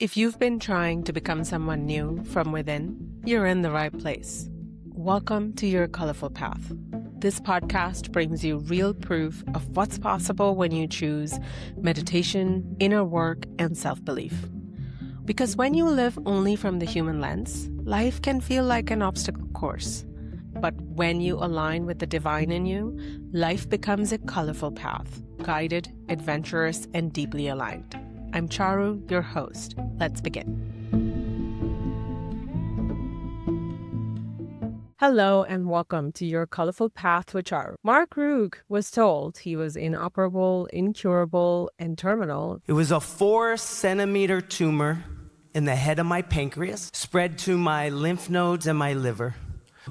If you've been trying to become someone new from within, you're in the right place. Welcome to Your Colorful Path. This podcast brings you real proof of what's possible when you choose meditation, inner work, and self-belief. Because when you live only from the human lens, life can feel like an obstacle course. But when you align with the divine in you, life becomes a colorful path, guided, adventurous, and deeply aligned. I'm Charu, your host. Let's begin. Hello and welcome to Your Colorful Path with Charu. Mark Ruegg was told he was inoperable, incurable, and terminal. It was a 4-centimeter tumor in the head of my pancreas, spread to my lymph nodes and my liver.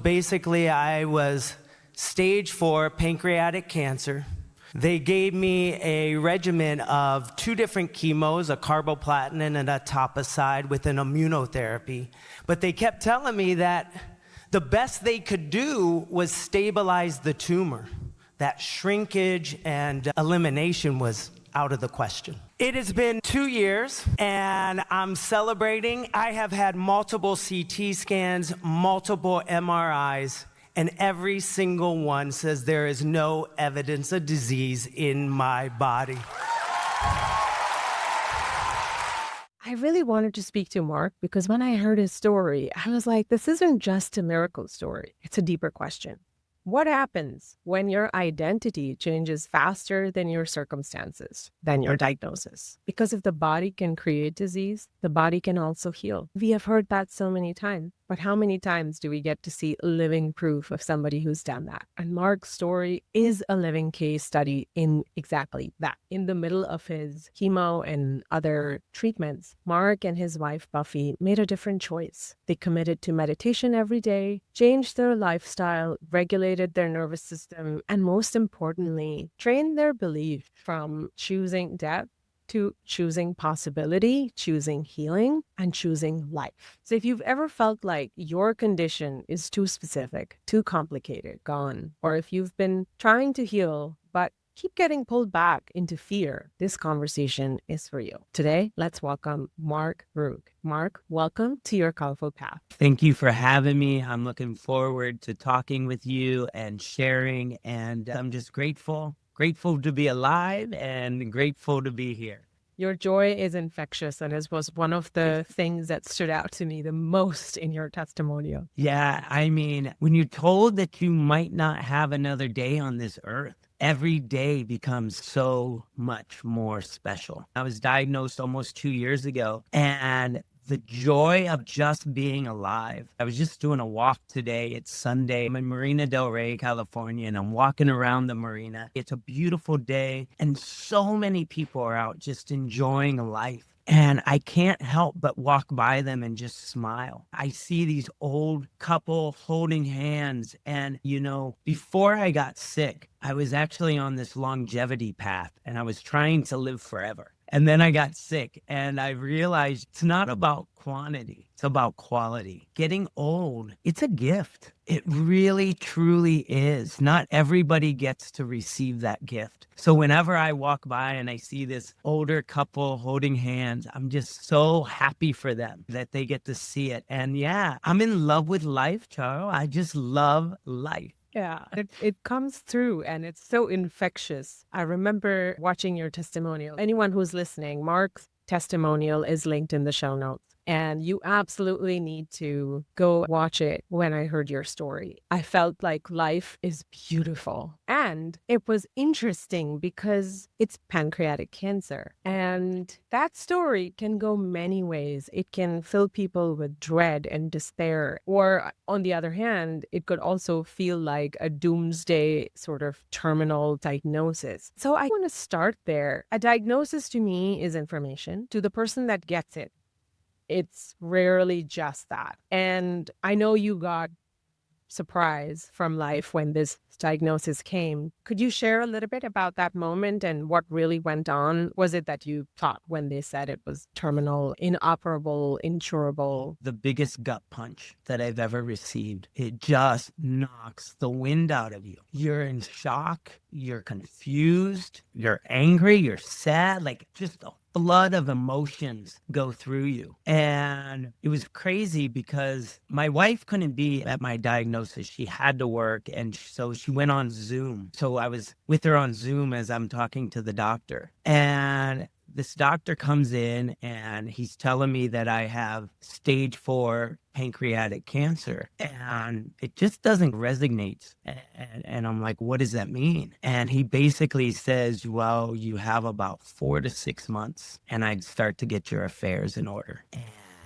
Basically, I was stage 4 pancreatic cancer. They gave me a regimen of 2 different chemos, a carboplatin and an etoposide with an immunotherapy. But they kept telling me that the best they could do was stabilize the tumor. That shrinkage and elimination was out of the question. It has been 2 years and I'm celebrating. I have had multiple CT scans, multiple MRIs, and every single one says there is no evidence of disease in my body. I really wanted to speak to Mark because when I heard his story, I was like, this isn't just a miracle story. It's a deeper question. What happens when your identity changes faster than your circumstances, than your diagnosis? Because if the body can create disease, the body can also heal. We have heard that so many times, but how many times do we get to see living proof of somebody who's done that? And Mark's story is a living case study in exactly that. In the middle of his chemo and other treatments, Mark and his wife, Buffy, made a different choice. They committed to meditation every day, changed their lifestyle, regulated their nervous system, and most importantly, trained their belief from choosing death to choosing possibility, choosing healing, and choosing life. So if you've ever felt like your condition is too specific, too complicated, gone, or if you've been trying to heal, but keep getting pulled back into fear, this conversation is for you. Today, let's welcome Mark Ruegg. Mark, welcome to Your Colorful Path. Thank you for having me. I'm looking forward to talking with you and sharing, and I'm just grateful to be alive and grateful to be here. Your joy is infectious, and this was one of the things that stood out to me the most in your testimonial. Yeah, I mean, when you're told that you might not have another day on this earth, every day becomes so much more special. I was diagnosed almost 2 years ago, and the joy of just being alive. I was just doing a walk today. It's Sunday. I'm in Marina del Rey, California, and I'm walking around the marina. It's a beautiful day, and so many people are out just enjoying life. And I can't help but walk by them and just smile. I see these old couple holding hands. And, before I got sick, I was actually on this longevity path and I was trying to live forever. And then I got sick and I realized it's not about quantity. It's about quality. Getting old, it's a gift. It really, truly is. Not everybody gets to receive that gift. So whenever I walk by and I see this older couple holding hands, I'm just so happy for them that they get to see it. And yeah, I'm in love with life, Charo. I just love life. Yeah, it comes through and it's so infectious. I remember watching your testimonial. Anyone who's listening, Mark's testimonial is linked in the show notes. And you absolutely need to go watch it. When I heard your story, I felt like life is beautiful. And it was interesting because it's pancreatic cancer. And that story can go many ways. It can fill people with dread and despair. Or on the other hand, it could also feel like a doomsday sort of terminal diagnosis. So I want to start there. A diagnosis to me is information. To the person that gets it, it's rarely just that. And I know you got surprise from life when this diagnosis came. Could you share a little bit about that moment and what really went on? Was it that you thought when they said it was terminal, inoperable, incurable? The biggest gut punch that I've ever received. It just knocks the wind out of you. You're in shock. You're confused. You're angry. You're sad. Like just a flood of emotions go through you. And it was crazy because my wife couldn't be at my diagnosis. She had to work. And so she went on Zoom. So I was with her on Zoom as I'm talking to the doctor. And this doctor comes in and he's telling me that I have stage 4 pancreatic cancer, and it just doesn't resonate. And I'm like, what does that mean? And he basically says, well, you have about 4 to 6 months and I'd start to get your affairs in order.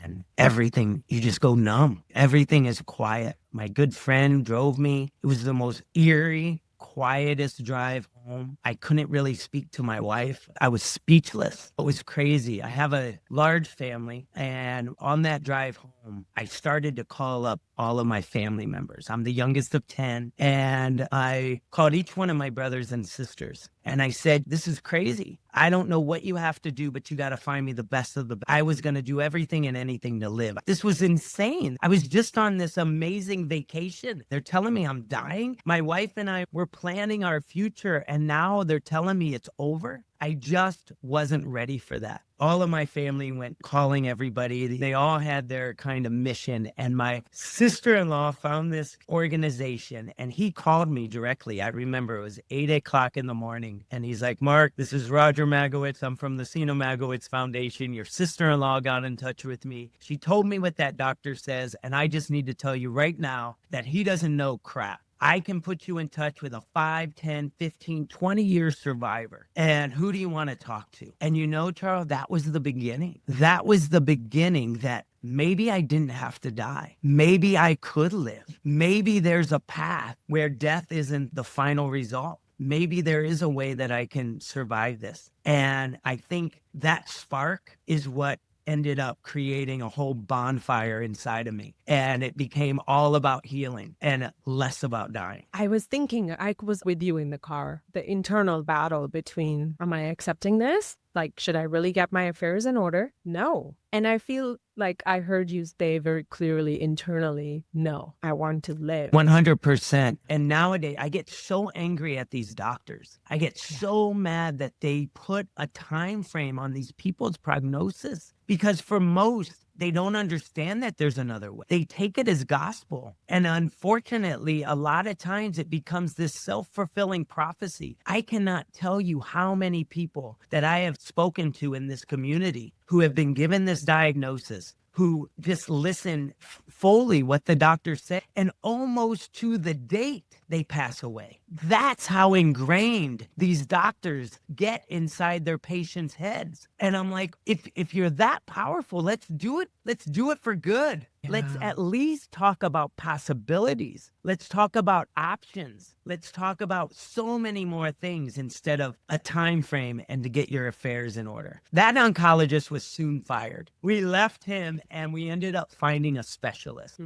And everything, you just go numb. Everything is quiet. My good friend drove me. It was the most eerie, quietest drive home. I couldn't really speak to my wife. I was speechless. It was crazy. I have a large family, and on that drive home, I started to call up all of my family members. I'm the youngest of 10, and I called each one of my brothers and sisters, and I said, this is crazy. I don't know what you have to do, but you got to find me the best of the best. I was going to do everything and anything to live. This was insane. I was just on this amazing vacation. They're telling me I'm dying. My wife and I were planning our future, and now they're telling me it's over. I just wasn't ready for that. All of my family went calling everybody. They all had their kind of mission. And my sister-in-law found this organization and he called me directly. I remember it was 8 o'clock in the morning. And he's like, Mark, this is Roger Magowitz. I'm from the Sino Magowitz Foundation. Your sister-in-law got in touch with me. She told me what that doctor says. And I just need to tell you right now that he doesn't know crap. I can put you in touch with a 5, 10, 15, 20-year survivor. And who do you want to talk to? And you know, Charles, that was the beginning. That was the beginning that maybe I didn't have to die. Maybe I could live. Maybe there's a path where death isn't the final result. Maybe there is a way that I can survive this. And I think that spark is what ended up creating a whole bonfire inside of me. And it became all about healing and less about dying. I was thinking, I was with you in the car, the internal battle between, am I accepting this? Like, should I really get my affairs in order? No. And I feel like I heard you say very clearly internally, no, I want to live. 100%. And nowadays, I get so angry at these doctors. I get so mad that they put a time frame on these people's prognosis, because for most, they don't understand that there's another way. They take it as gospel. And unfortunately, a lot of times it becomes this self-fulfilling prophecy. I cannot tell you how many people that I have spoken to in this community who have been given this diagnosis, who just listen fully what the doctor said, and almost to the date they pass away. That's how ingrained these doctors get inside their patients' heads. And I'm like, if you're that powerful, let's do it. Let's do it for good. Yeah. Let's at least talk about possibilities. Let's talk about options. Let's talk about so many more things instead of a time frame and to get your affairs in order. That oncologist was soon fired. We left him and we ended up finding a specialist.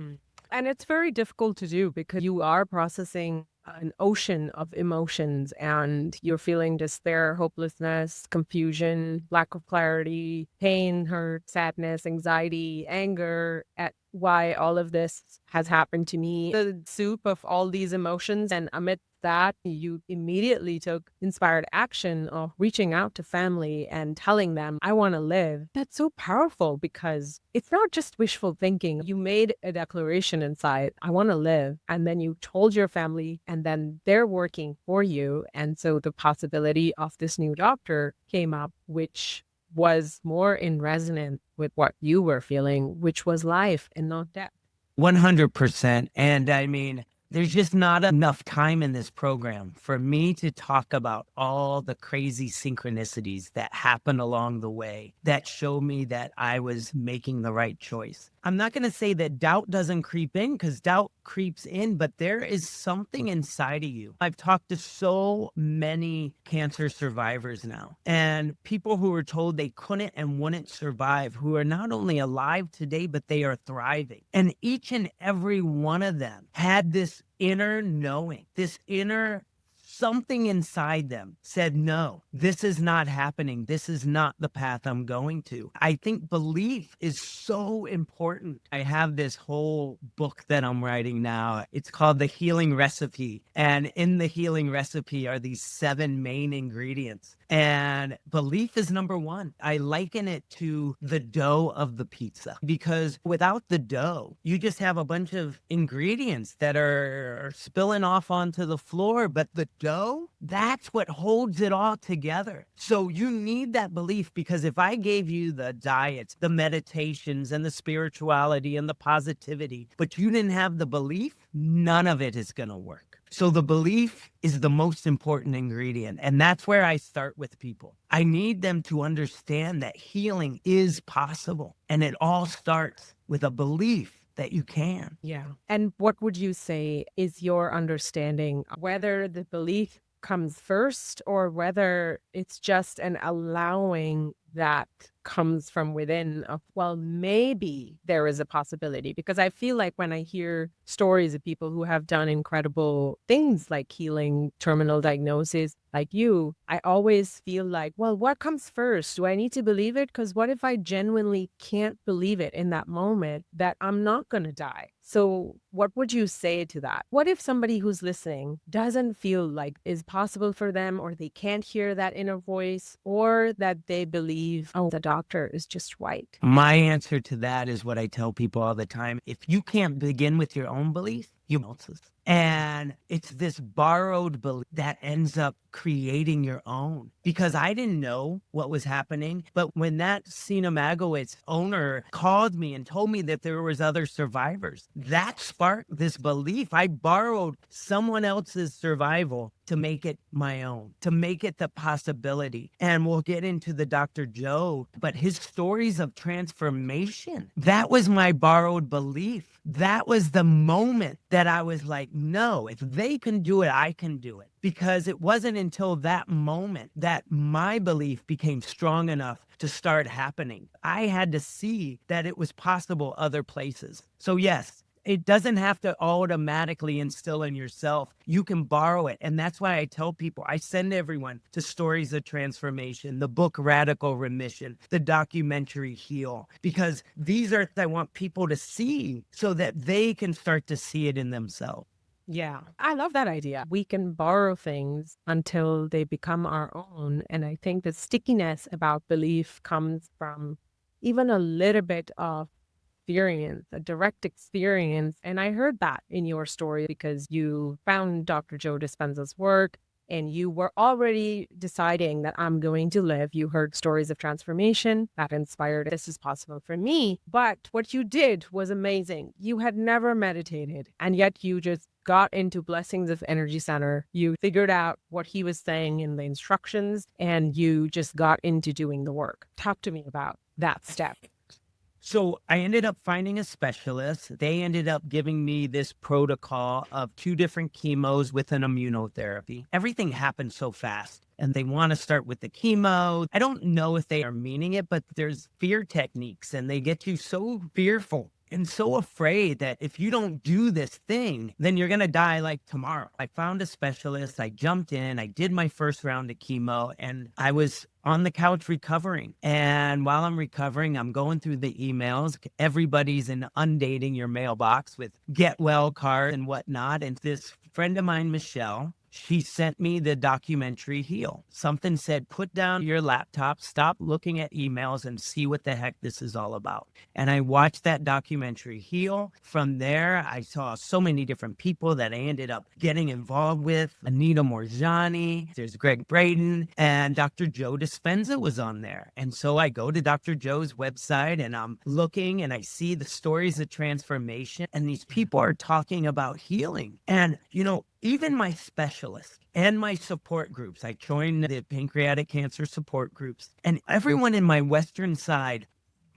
And it's very difficult to do because you are processing an ocean of emotions and you're feeling despair, hopelessness, confusion, lack of clarity, pain, hurt, sadness, anxiety, anger at why all of this has happened to me. The soup of all these emotions, and amid that, you immediately took inspired action of reaching out to family and telling them, I want to live. That's so powerful because it's not just wishful thinking. You made a declaration inside, I want to live. And then you told your family, and then they're working for you. And so the possibility of this new doctor came up, which was more in resonance with what you were feeling, which was life and not death. 100%. And I mean, there's just not enough time in this program for me to talk about all the crazy synchronicities that happen along the way that show me that I was making the right choice. I'm not going to say that doubt doesn't creep in, because doubt creeps in, but there is something inside of you. I've talked to so many cancer survivors now, and people who were told they couldn't and wouldn't survive, who are not only alive today, but they are thriving. And each and every one of them had this inner knowing, this inner something inside them said, no, this is not happening. This is not the path I'm going to. I think belief is so important. I have this whole book that I'm writing now. It's called The Healing Recipe. And in the healing recipe are these 7 main ingredients And belief is number one. I liken it to the dough of the pizza because without the dough, you just have a bunch of ingredients that are spilling off onto the floor. But the dough, that's what holds it all together. So you need that belief, because if I gave you the diets, the meditations, and the spirituality and the positivity, but you didn't have the belief, none of it is going to work. So the belief is the most important ingredient. And that's where I start with people. I need them to understand that healing is possible. And it all starts with a belief that you can. Yeah. And what would you say is your understanding, whether the belief comes first or whether it's just an allowing that comes from within of, well, maybe there is a possibility? Because I feel like when I hear stories of people who have done incredible things like healing terminal diagnosis like you, I always feel like, well, what comes first? Do I need to believe it? Because what if I genuinely can't believe it in that moment that I'm not going to die? So what would you say to that? What if somebody who's listening doesn't feel like is possible for them, or they can't hear that inner voice, or that they believe, oh, the doctor is just right? My answer to that is what I tell people all the time. If you can't begin with your own belief, you else's. And it's this borrowed belief that ends up creating your own. Because I didn't know what was happening, but when that Cinemagowitz owner called me and told me that there was other survivors, that sparked this belief. I borrowed someone else's survival to make it my own, to make it the possibility. And we'll get into the Dr. Joe, but his stories of transformation, that was my borrowed belief. That was the moment that I was like, no, if they can do it, I can do it. Because it wasn't until that moment that my belief became strong enough to start happening. I had to see that it was possible other places. So yes, it doesn't have to automatically instill in yourself. You can borrow it. And that's why I tell people, I send everyone to Stories of Transformation, the book Radical Remission, the documentary Heal, because these are I want people to see so that they can start to see it in themselves. Yeah, I love that idea. We can borrow things until they become our own. And I think the stickiness about belief comes from even a little bit of experience, a direct experience. And I heard that in your story because you found Dr. Joe Dispenza's work and you were already deciding that I'm going to live. You heard stories of transformation that inspired, this is possible for me. But what you did was amazing. You had never meditated, and yet you just got into Blessings of Energy Center. You figured out what he was saying in the instructions, and you just got into doing the work. Talk to me about that step. So I ended up finding a specialist. They ended up giving me this protocol of 2 different chemos with an immunotherapy. Everything happened so fast. And they want to start with the chemo. I don't know if they are meaning it, but there's fear techniques and they get you so fearful and so afraid that if you don't do this thing, then you're going to die like tomorrow. I found a specialist. I jumped in. I did my first round of chemo and I was on the couch recovering. And while I'm recovering, I'm going through the emails. Everybody's inundating your mailbox with get well cards and whatnot. And this friend of mine, Michelle, she sent me the documentary Heal. Something said, put down your laptop, stop looking at emails and see what the heck this is all about. And I watched that documentary Heal. From there, I saw so many different people that I ended up getting involved with. Anita Morzani, there's Greg Braden, and Dr. Joe Dispenza was on there. And so I go to Dr. Joe's website and I'm looking and I see the stories of transformation. And these people are talking about healing. And, you know, even my specialists and my support groups, I joined the pancreatic cancer support groups, and everyone in my Western side,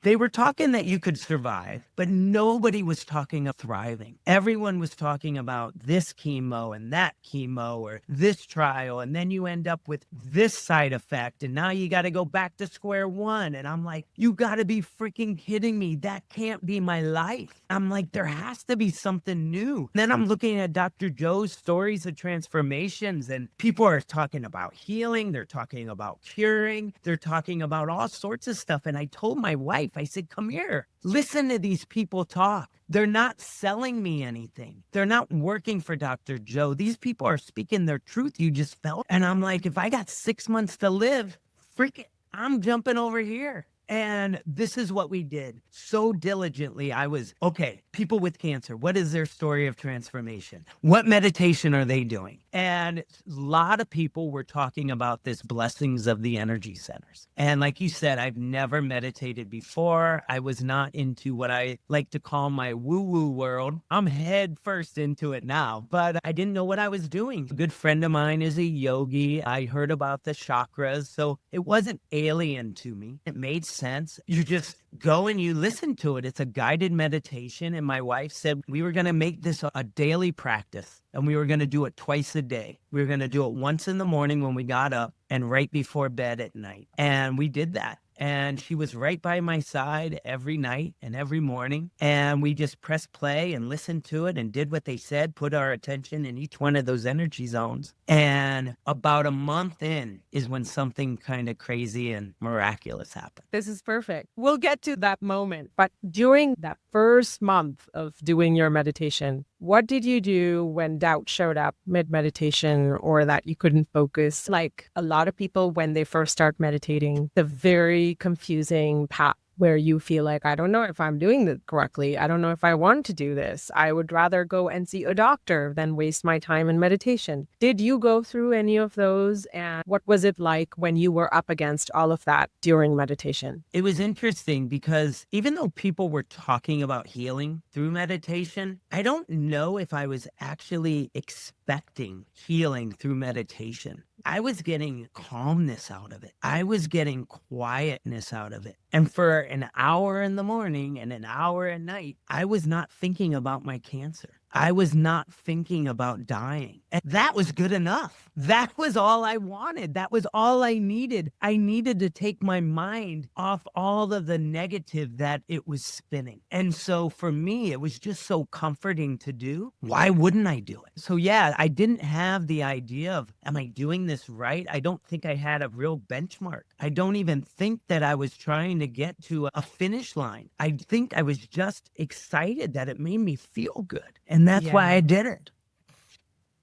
they were talking that you could survive, but nobody was talking of thriving. Everyone was talking about this chemo and that chemo or this trial, and then you end up with this side effect, and now you got to go back to square one. And I'm like, you got to be freaking kidding me. That can't be my life. I'm like, there has to be something new. Then I'm looking at Dr. Joe's stories of transformations, and people are talking about healing. They're talking about curing. They're talking about all sorts of stuff. And I told my wife, wife, I said, come here, listen to these people talk. They're not selling me anything. They're not working for Dr. Joe. These people are speaking their truth. You just felt. And I'm like, if I got 6 months to live, freak it, I'm jumping over here. And this is what we did so diligently. I was, okay, people with cancer, what is their story of transformation? What meditation are they doing? And a lot of people were talking about this blessings of the energy centers. And like you said, I've never meditated before. I was not into what I like to call my woo-woo world. I'm head first into it now, but I didn't know what I was doing. A good friend of mine is a yogi. I heard about the chakras, so it wasn't alien to me. It made sense. You just go and you listen to it. It's a guided meditation. And my wife said we were going to make this a daily practice, and we were going to do it twice a day. We were going to do it once in the morning when we got up and right before bed at night. And we did that. And she was right by my side every night and every morning. And we just pressed play and listened to it and did what they said, put our attention in each one of those energy zones. And about a month in is when something kind of crazy and miraculous happened. This is perfect. We'll get to that moment. But during that first month of doing your meditation, what did you do when doubt showed up mid-meditation or that you couldn't focus? Like a lot of people, when they first start meditating, the very confusing path where you feel like, I don't know if I'm doing this correctly. I don't know if I want to do this. I would rather go and see a doctor than waste my time in meditation. Did you go through any of those? And what was it like when you were up against all of that during meditation? It was interesting because even though people were talking about healing through meditation, I don't know if I was actually expecting healing through meditation. I was getting calmness out of it. I was getting quietness out of it. And for an hour in the morning and an hour at night, I was not thinking about my cancer. I was not thinking about dying. And that was good enough. That was all I wanted. That was all I needed. I needed to take my mind off all of the negative that it was spinning. And so for me, it was just so comforting to do. Why wouldn't I do it? So yeah, I didn't have the idea of, am I doing this right? I don't think I had a real benchmark. I don't even think that I was trying to get to a finish line. I think I was just excited that it made me feel good. And that's why I did it.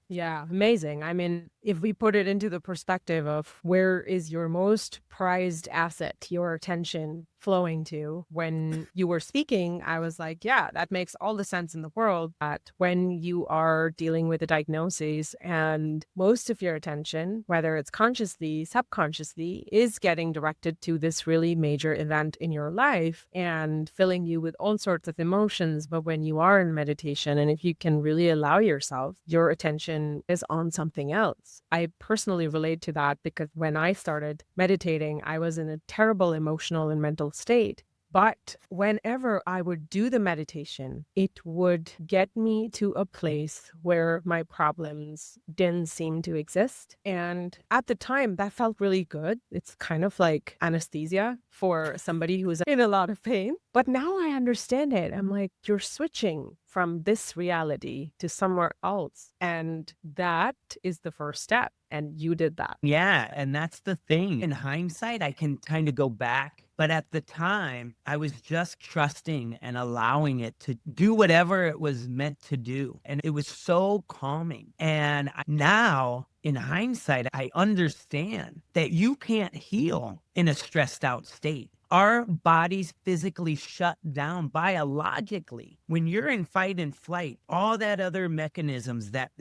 Yeah, amazing. I mean, if we put it into the perspective of where is your most prized asset, your attention flowing to, when you were speaking, I was like, yeah, that makes all the sense in the world that when you are dealing with a diagnosis and most of your attention, whether it's consciously, subconsciously, is getting directed to this really major event in your life and filling you with all sorts of emotions. But when you are in meditation, and if you can really allow yourself, your attention is on something else. I personally relate to that because when I started meditating, I was in a terrible emotional and mental state. But whenever I would do the meditation, it would get me to a place where my problems didn't seem to exist. And at the time, that felt really good. It's kind of like anesthesia for somebody who's in a lot of pain. But now I understand it. I'm like, you're switching from this reality to somewhere else. And that is the first step. And you did that. Yeah, and that's the thing. In hindsight, I can kind of go back. But at the time, I was just trusting and allowing it to do whatever it was meant to do. And it was so calming. And now, in hindsight, I understand that you can't heal in a stressed out state. Our bodies physically shut down biologically. When you're in fight and flight, all that other mechanisms, that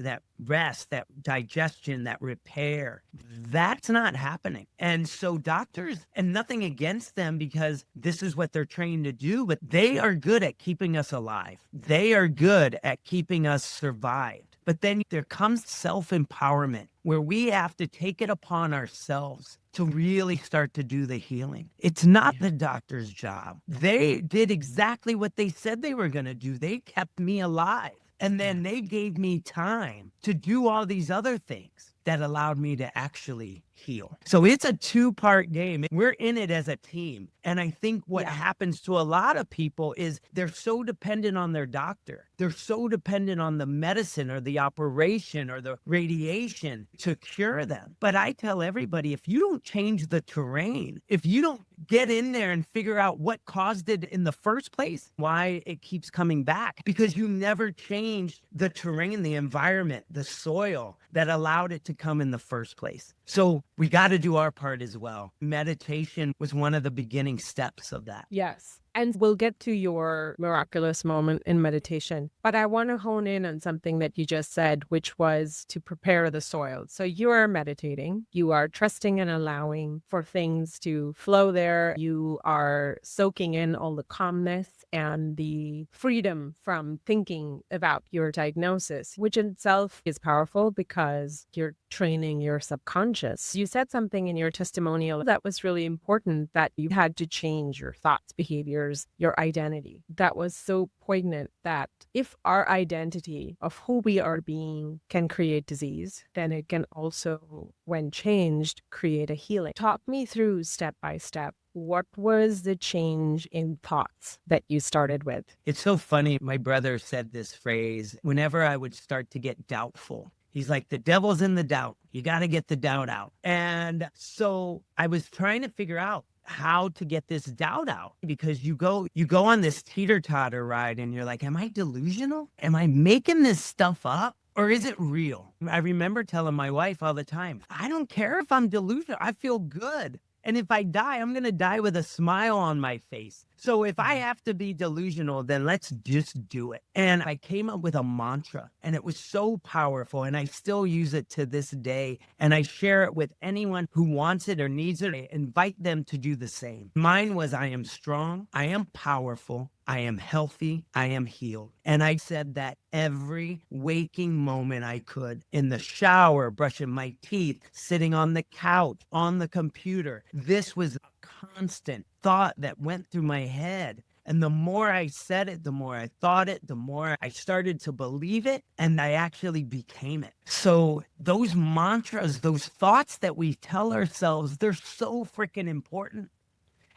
rest, that digestion, that repair, that's not happening. And so doctors, and nothing against them because this is what they're trained to do, but they are good at keeping us alive. They are good at keeping us survived. But then there comes self-empowerment where we have to take it upon ourselves to really start to do the healing. It's not the doctor's job. They did exactly what they said they were going to do. They kept me alive. And then they gave me time to do all these other things that allowed me to actually heal. So it's a two-part game. We're in it as a team. And I think what Yeah. happens to a lot of people is they're so dependent on their doctor. They're so dependent on the medicine or the operation or the radiation to cure them. But I tell everybody, if you don't change the terrain, if you don't get in there and figure out what caused it in the first place, why it keeps coming back, because you never changed the terrain, the environment, the soil that allowed it to come in the first place. So we got to do our part as well. Meditation was one of the beginning steps of that. Yes. And we'll get to your miraculous moment in meditation. But I want to hone in on something that you just said, which was to prepare the soil. So you are meditating, you are trusting and allowing for things to flow there. You are soaking in all the calmness and the freedom from thinking about your diagnosis, which in itself is powerful because you're training your subconscious. You said something in your testimonial that was really important, that you had to change your thoughts, behaviors, your identity. That was so poignant, that if our identity of who we are being can create disease, then it can also, when changed, create a healing. Talk me through step by step. What was the change in thoughts that you started with? It's so funny. My brother said this phrase whenever I would start to get doubtful. He's like, the devil's in the doubt. You got to get the doubt out. And so I was trying to figure out how to get this doubt out, because you go on this teeter-totter ride and you're like, am I delusional? Am I making this stuff up? Or is it real? I remember telling my wife all the time, I don't care if I'm delusional. I feel good. And if I die, I'm going to die with a smile on my face. So if I have to be delusional, then let's just do it. And I came up with a mantra, and it was so powerful. And I still use it to this day. And I share it with anyone who wants it or needs it. I invite them to do the same. Mine was, I am strong. I am powerful. I am healthy. I am healed. And I said that every waking moment I could, in the shower, brushing my teeth, sitting on the couch, on the computer. This was a constant thought that went through my head. And the more I said it, the more I thought it, the more I started to believe it, and I actually became it. So those mantras, those thoughts that we tell ourselves, they're so freaking important.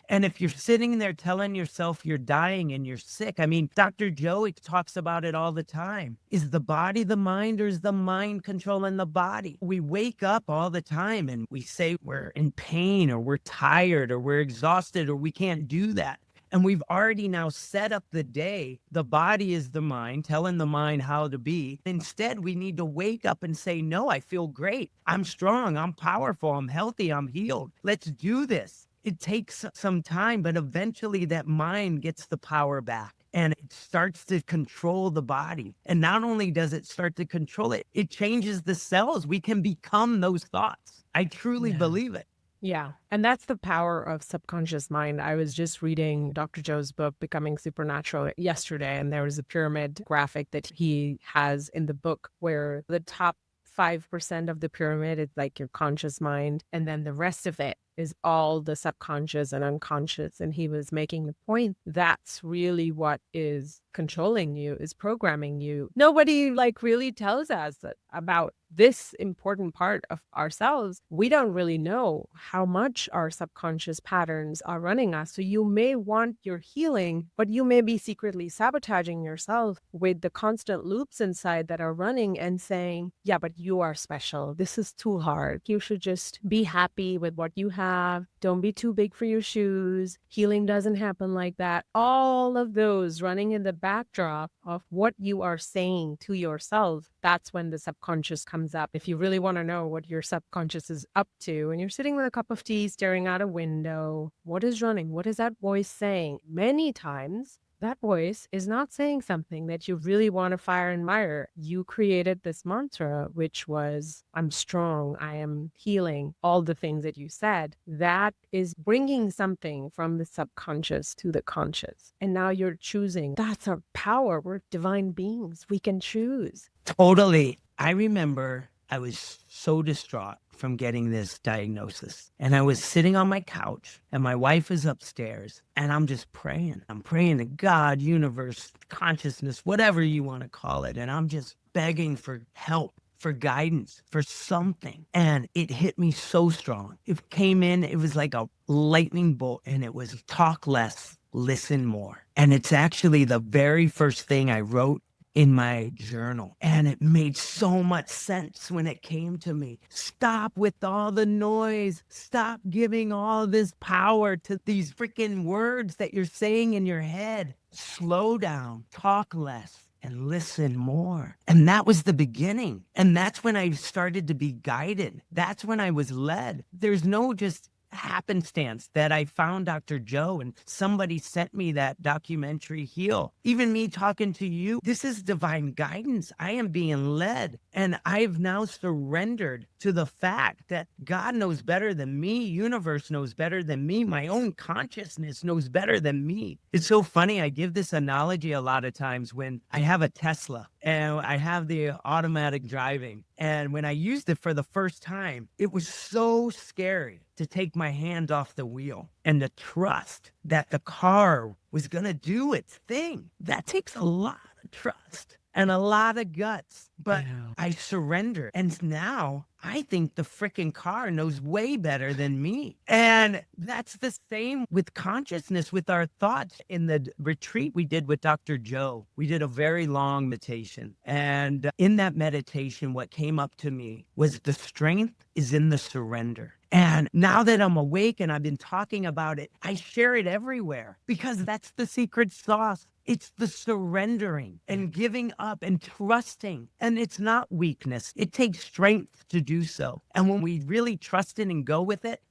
And if you're sitting there telling yourself you're dying and you're sick, I mean, Dr. Joe talks about it all the time. Is the body the mind, or is the mind controlling the body? We wake up all the time and we say we're in pain, or we're tired, or we're exhausted, or we can't do that. And we've already now set up the day. The body is the mind, telling the mind how to be. Instead, we need to wake up and say, no, I feel great. I'm strong. I'm powerful. I'm healthy. I'm healed. Let's do this. It takes some time, but eventually that mind gets the power back and it starts to control the body. And not only does it start to control it, it changes the cells. We can become those thoughts. I truly believe it. Yeah. And that's the power of subconscious mind. I was just reading Dr. Joe's book, Becoming Supernatural, yesterday, and there was a pyramid graphic that he has in the book where the top 5% of the pyramid is like your conscious mind, and then the rest of it is all the subconscious and unconscious. And he was making the point that's really what is controlling you, is programming you. Nobody really tells us about this important part of ourselves. We don't really know how much our subconscious patterns are running us. So you may want your healing, but you may be secretly sabotaging yourself with the constant loops inside that are running and saying, yeah, but you are special. This is too hard. You should just be happy with what you have. Don't be too big for your shoes. Healing doesn't happen like that. All of those running in the backdrop of what you are saying to yourself, that's when the subconscious comes up. If you really want to know what your subconscious is up to, and you're sitting with a cup of tea, staring out a window, what is running? What is that voice saying? Many times, that voice is not saying something that you really want to fire and admire. You created this mantra, which was, I'm strong, I am healing, all the things that you said. That is bringing something from the subconscious to the conscious. And now you're choosing. That's our power. We're divine beings. We can choose. Totally. I remember I was so distraught from getting this diagnosis. And I was sitting on my couch and my wife is upstairs and I'm just praying. I'm praying to God, universe, consciousness, whatever you want to call it. And I'm just begging for help for guidance, for something. And it hit me so strong. It came in, it was like a lightning bolt, and it was talk less, listen more. And it's actually the very first thing I wrote in my journal. And it made so much sense when it came to me. Stop with all the noise. Stop giving all this power to these freaking words that you're saying in your head. Slow down, talk less, and listen more. And that was the beginning. And that's when I started to be guided. That's when I was led. There's no just happenstance that I found Dr. Joe and somebody sent me that documentary Heal. Even me talking to you, this is divine guidance. I am being led, and I've now surrendered to the fact that God knows better than me. Universe knows better than me. My own consciousness knows better than me. It's so funny. I give this analogy a lot of times when I have a Tesla and I have the automatic driving. And when I used it for the first time, it was so scary to take my hand off the wheel and to trust that the car was going to do its thing. That takes a lot of trust and a lot of guts. But Yeah. I surrender. And now I think the freaking car knows way better than me. And that's the same with consciousness, with our thoughts. In the retreat we did with Dr. Joe, we did a very long meditation. And in that meditation, what came up to me was the strength is in the surrender. And now that I'm awake and I've been talking about it, I share it everywhere because that's the secret sauce. It's the surrendering and giving up and trusting. And it's not weakness. It takes strength to do so. And when we really trust it and go with it,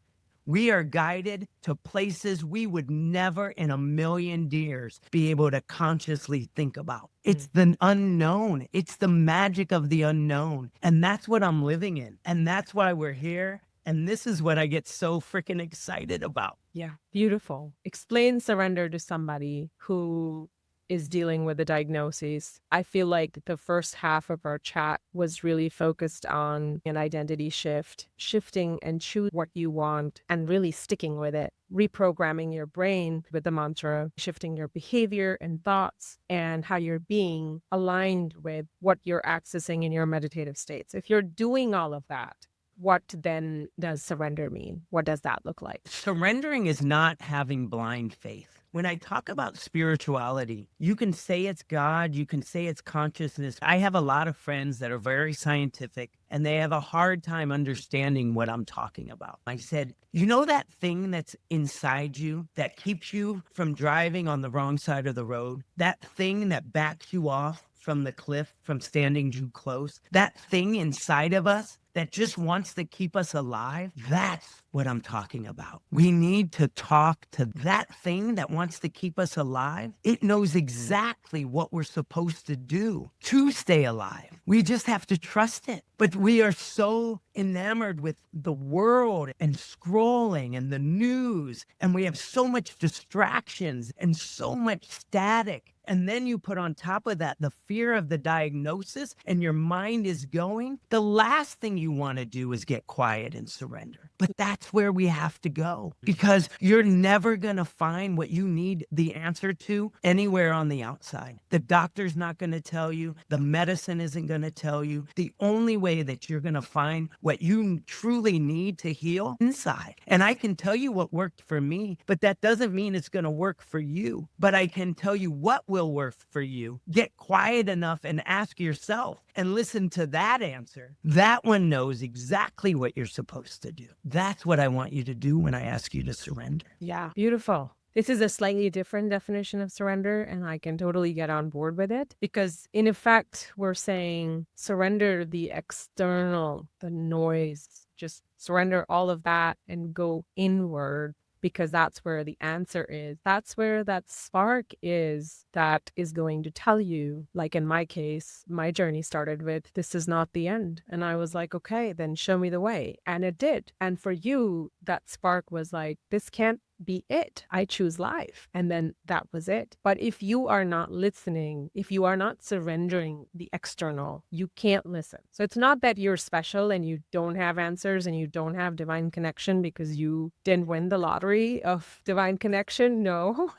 we are guided to places we would never in a million years be able to consciously think about. It's the unknown. It's the magic of the unknown. And that's what I'm living in. And that's why we're here. And this is what I get so freaking excited about. Yeah. Beautiful. Explain surrender to somebody who is dealing with a diagnosis. I feel like the first half of our chat was really focused on an identity shift, shifting and choose what you want and really sticking with it, reprogramming your brain with the mantra, shifting your behavior and thoughts and how you're being aligned with what you're accessing in your meditative states. If you're doing all of that, what then does surrender mean? What does that look like? Surrendering is not having blind faith. When I talk about spirituality, you can say it's God, you can say it's consciousness. I have a lot of friends that are very scientific and they have a hard time understanding what I'm talking about. I said, you know that thing that's inside you that keeps you from driving on the wrong side of the road? That thing that backs you off from the cliff, from standing too close? That thing inside of us that just wants to keep us alive? That's what I'm talking about. We need to talk to that thing that wants to keep us alive. It knows exactly what we're supposed to do to stay alive. We just have to trust it. But we are so enamored with the world and scrolling and the news, and we have so much distractions and so much static. And then you put on top of that the fear of the diagnosis, and your mind is going. The last thing you want to do is get quiet and surrender. But that's where we have to go, because you're never going to find what you need the answer to anywhere on the outside. The doctor's not going to tell you. The medicine isn't going to tell you. The only way that you're going to find what you truly need to heal inside. And I can tell you what worked for me, but that doesn't mean it's going to work for you. But I can tell you what will work for you. Get quiet enough and ask yourself and listen to that answer. That one knows exactly what you're supposed to do. That's what I want you to do when I ask you to surrender. Yeah, beautiful. This is a slightly different definition of surrender, and I can totally get on board with it because, in effect, we're saying surrender the external, the noise, just surrender all of that and go inward, because that's where the answer is. That's where that spark is that is going to tell you, like in my case, my journey started with, this is not the end. And I was like, okay, then show me the way. And it did. And for you, that spark was like, this can't be it. I choose life. And then that was it. But if you are not listening, if you are not surrendering the external, you can't listen. So it's not that you're special and you don't have answers and you don't have divine connection because you didn't win the lottery of divine connection. No,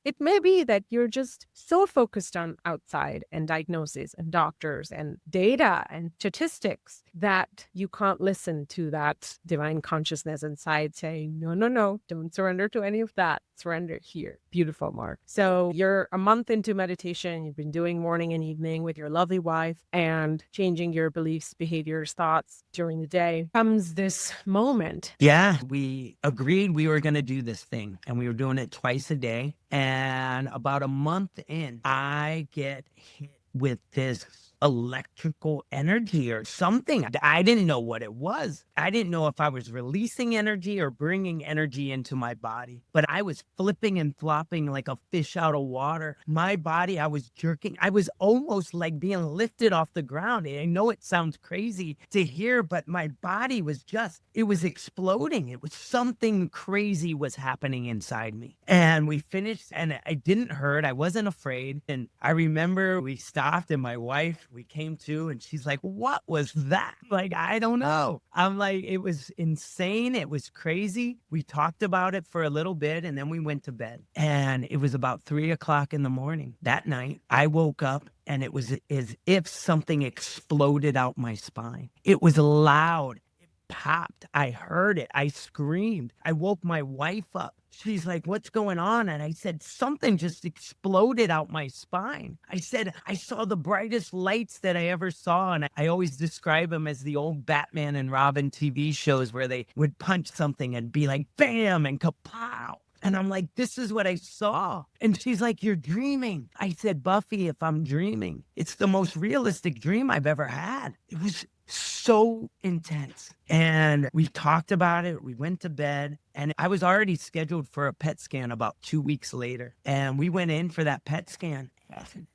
It may be that you're just so focused on outside and diagnosis and doctors and data and statistics that you can't listen to that divine consciousness inside saying, no, no, no, don't surrender to any of that. Surrender here. Beautiful, Mark. So you're a month into meditation. You've been doing morning and evening with your lovely wife and changing your beliefs, behaviors, thoughts during the day. Comes this moment. Yeah, we agreed we were going to do this thing, and we were doing it twice a day. And about a month in, I get hit with this electrical energy or something. I didn't know what it was. I didn't know if I was releasing energy or bringing energy into my body, but I was flipping and flopping like a fish out of water. My body, I was jerking. I was almost like being lifted off the ground. I know it sounds crazy to hear, but my body was it was exploding. It was something crazy was happening inside me. And we finished, and it didn't hurt. I wasn't afraid. And I remember we stopped, and my wife, we came to, and she's like, what was that? Like, I don't know. I'm like, it was insane. It was crazy. We talked about it for a little bit, and then we went to bed. And it was about 3 o'clock in the morning that night. I woke up, and it was as if something exploded out my spine. It was loud. It popped. I heard it. I screamed. I woke my wife up. She's like, what's going on? And I said, something just exploded out my spine. I said, I saw the brightest lights that I ever saw. And I always describe them as the old Batman and Robin TV shows where they would punch something and be like, bam, and kapow. And I'm like, this is what I saw. And she's like, you're dreaming. I said, Buffy, if I'm dreaming, it's the most realistic dream I've ever had. It was so intense. And we talked about it. We went to bed, and I was already scheduled for a PET scan about 2 weeks later. And we went in for that PET scan.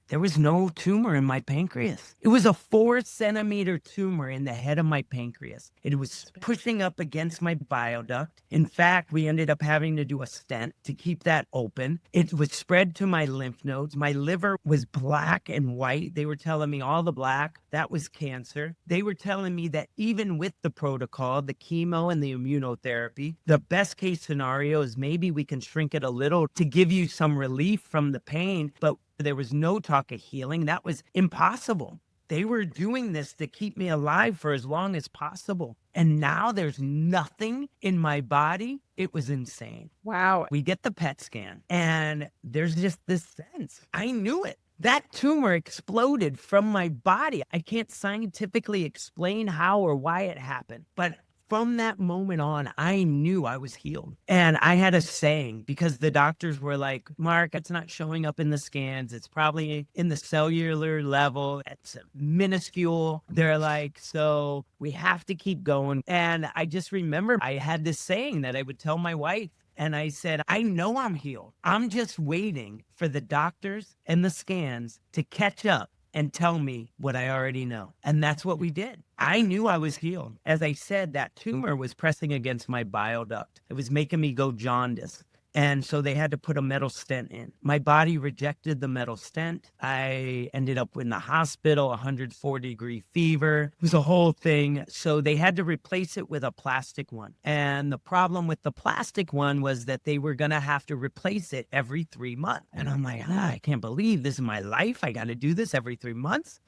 There was no tumor in my pancreas. It was a 4-centimeter tumor in the head of my pancreas. It was pushing up against my bile duct. In fact, we ended up having to do a stent to keep that open. It was spread to my lymph nodes. My liver was black and white. They were telling me all the black, that was cancer. They were telling me that even with the protocol, the chemo and the immunotherapy, the best case scenario is maybe we can shrink it a little to give you some relief from the pain, but there was no talk of healing. That was impossible. They were doing this to keep me alive for as long as possible. And now there's nothing in my body. It was insane. Wow. We get the PET scan, and there's just this sense. I knew it. That tumor exploded from my body. I can't scientifically explain how or why it happened, but from that moment on, I knew I was healed. And I had a saying, because the doctors were like, Mark, it's not showing up in the scans. It's probably in the cellular level. It's minuscule. They're like, so we have to keep going. And I just remember I had this saying that I would tell my wife. And I said, I know I'm healed. I'm just waiting for the doctors and the scans to catch up and tell me what I already know. And that's what we did. I knew I was healed. As I said, that tumor was pressing against my bile duct. It was making me go jaundice. And so they had to put a metal stent in. My body rejected the metal stent. I ended up in the hospital, 104-degree fever. It was a whole thing. So they had to replace it with a plastic one. And the problem with the plastic one was that they were going to have to replace it every 3 months. And I'm like, I can't believe this is my life. I got to do this every 3 months.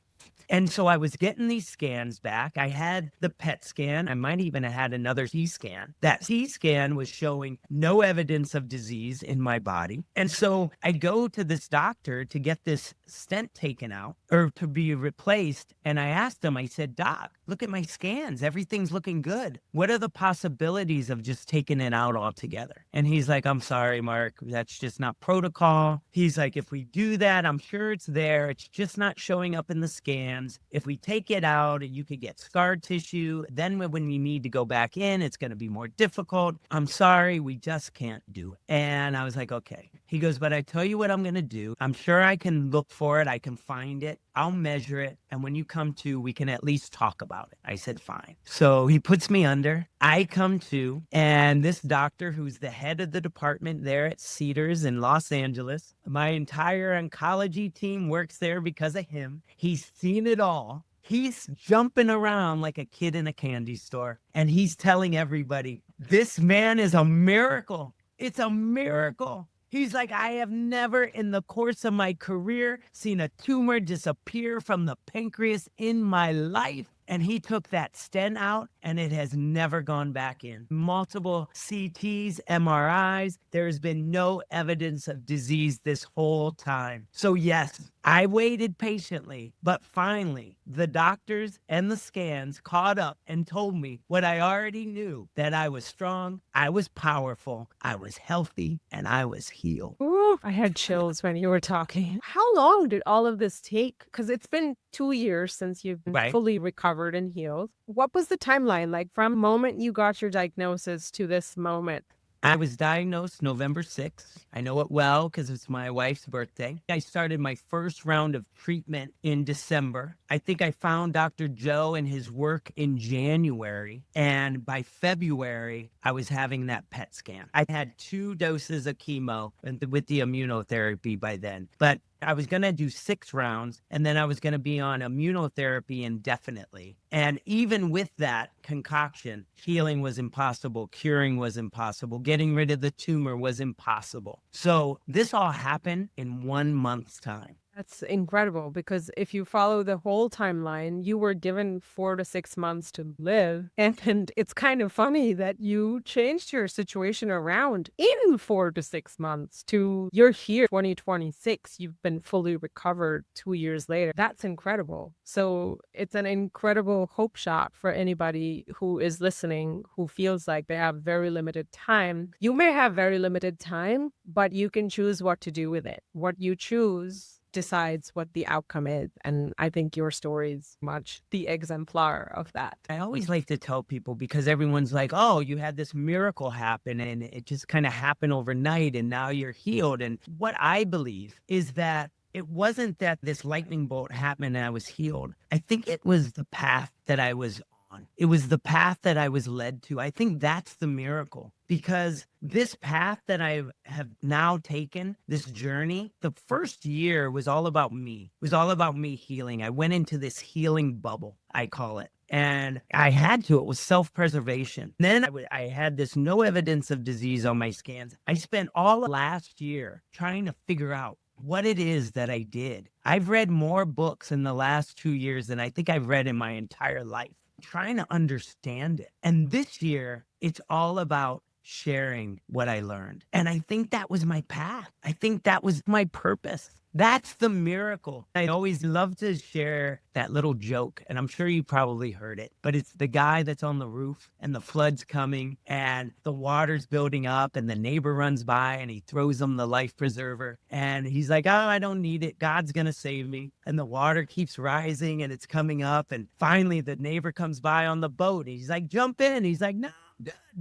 And so I was getting these scans back. I had the PET scan. I might even have had another CT scan. That CT scan was showing no evidence of disease in my body. And so I go to this doctor to get this stent taken out or to be replaced. And I asked him, I said, Doc, look at my scans. Everything's looking good. What are the possibilities of just taking it out altogether? And he's like, I'm sorry, Mark. That's just not protocol. He's like, if we do that, I'm sure it's there. It's just not showing up in the scans. If we take it out, you could get scar tissue. Then when you need to go back in, it's going to be more difficult. I'm sorry, we just can't do it. And I was like, okay. He goes, but I tell you what I'm going to do. I'm sure I can look for it. I can find it. I'll measure it. And when you come to, we can at least talk about it. I said, fine. So he puts me under. I come to, and this doctor, who's the head of the department there at Cedars in Los Angeles, my entire oncology team works there because of him. He's seen it all. He's jumping around like a kid in a candy store. And he's telling everybody, this man is a miracle. It's a miracle. He's like, I have never in the course of my career seen a tumor disappear from the pancreas in my life. And he took that stent out and it has never gone back in. Multiple CTs, MRIs, there has been no evidence of disease this whole time. So, yes, I waited patiently, but finally, the doctors and the scans caught up and told me what I already knew, that I was strong, I was powerful, I was healthy, and I was healed. Ooh, I had chills when you were talking. How long did all of this take? Because it's been 2 years since you've been Right? fully recovered and healed. What was the timeline like from the moment you got your diagnosis to this moment? I was diagnosed November 6th. I know it well because it's my wife's birthday. I started my first round of treatment in December. I think I found Dr. Joe and his work in January. And by February, I was having that PET scan. I had 2 doses of chemo with the immunotherapy by then. But I was going to do 6 rounds and then I was going to be on immunotherapy indefinitely. And even with that concoction, healing was impossible, curing was impossible, getting rid of the tumor was impossible. So this all happened in 1 month's time. That's incredible because if you follow the whole timeline, you were given 4 to 6 months to live. And it's kind of funny that you changed your situation around in 4 to 6 months to you're here 2026. You've been fully recovered 2 years later. That's incredible. So it's an incredible hope shot for anybody who is listening who feels like they have very limited time. You may have very limited time, but you can choose what to do with it. What you choose decides what the outcome is. And I think your story is much the exemplar of that. I always like to tell people because everyone's like, oh, you had this miracle happen and it just kind of happened overnight and now you're healed. And what I believe is that it wasn't that this lightning bolt happened and I was healed. I think it was the path that I was on. It was the path that I was led to. I think that's the miracle because this path that I have now taken, this journey, the first year was all about me. It was all about me healing. I went into this healing bubble, I call it. And I had to. It was self-preservation. Then I had this no evidence of disease on my scans. I spent all of last year trying to figure out what it is that I did. I've read more books in the last 2 years than I think I've read in my entire life, trying to understand it. And this year, it's all about sharing what I learned. And I think that was my path. I think that was my purpose. That's the miracle. I always love to share that little joke, and I'm sure you probably heard it, but it's the guy that's on the roof and the flood's coming and the water's building up and the neighbor runs by and he throws him the life preserver and he's like, oh, I don't need it. God's going to save me. And the water keeps rising and it's coming up. And finally the neighbor comes by on the boat. And he's like, jump in. He's like, no.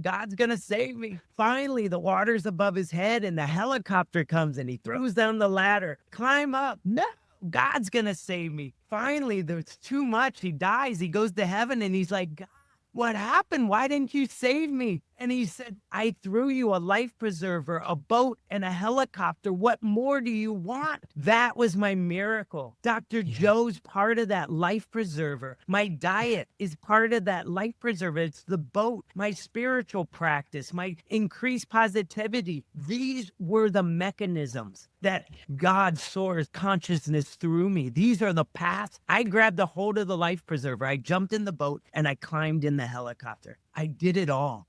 God's gonna save me. Finally, the water's above his head and the helicopter comes and he throws down the ladder. Climb up. No, God's gonna save me. Finally, there's too much. He dies. He goes to heaven and he's like, God, what happened? Why didn't you save me? And he said, I threw you a life preserver, a boat, and a helicopter. What more do you want? That was my miracle. Dr. Joe's part of that life preserver. My diet is part of that life preserver. It's the boat, my spiritual practice, my increased positivity. These were the mechanisms that God soars consciousness through me. These are the paths. I grabbed a hold of the life preserver. I jumped in the boat and I climbed in the helicopter. I did it all.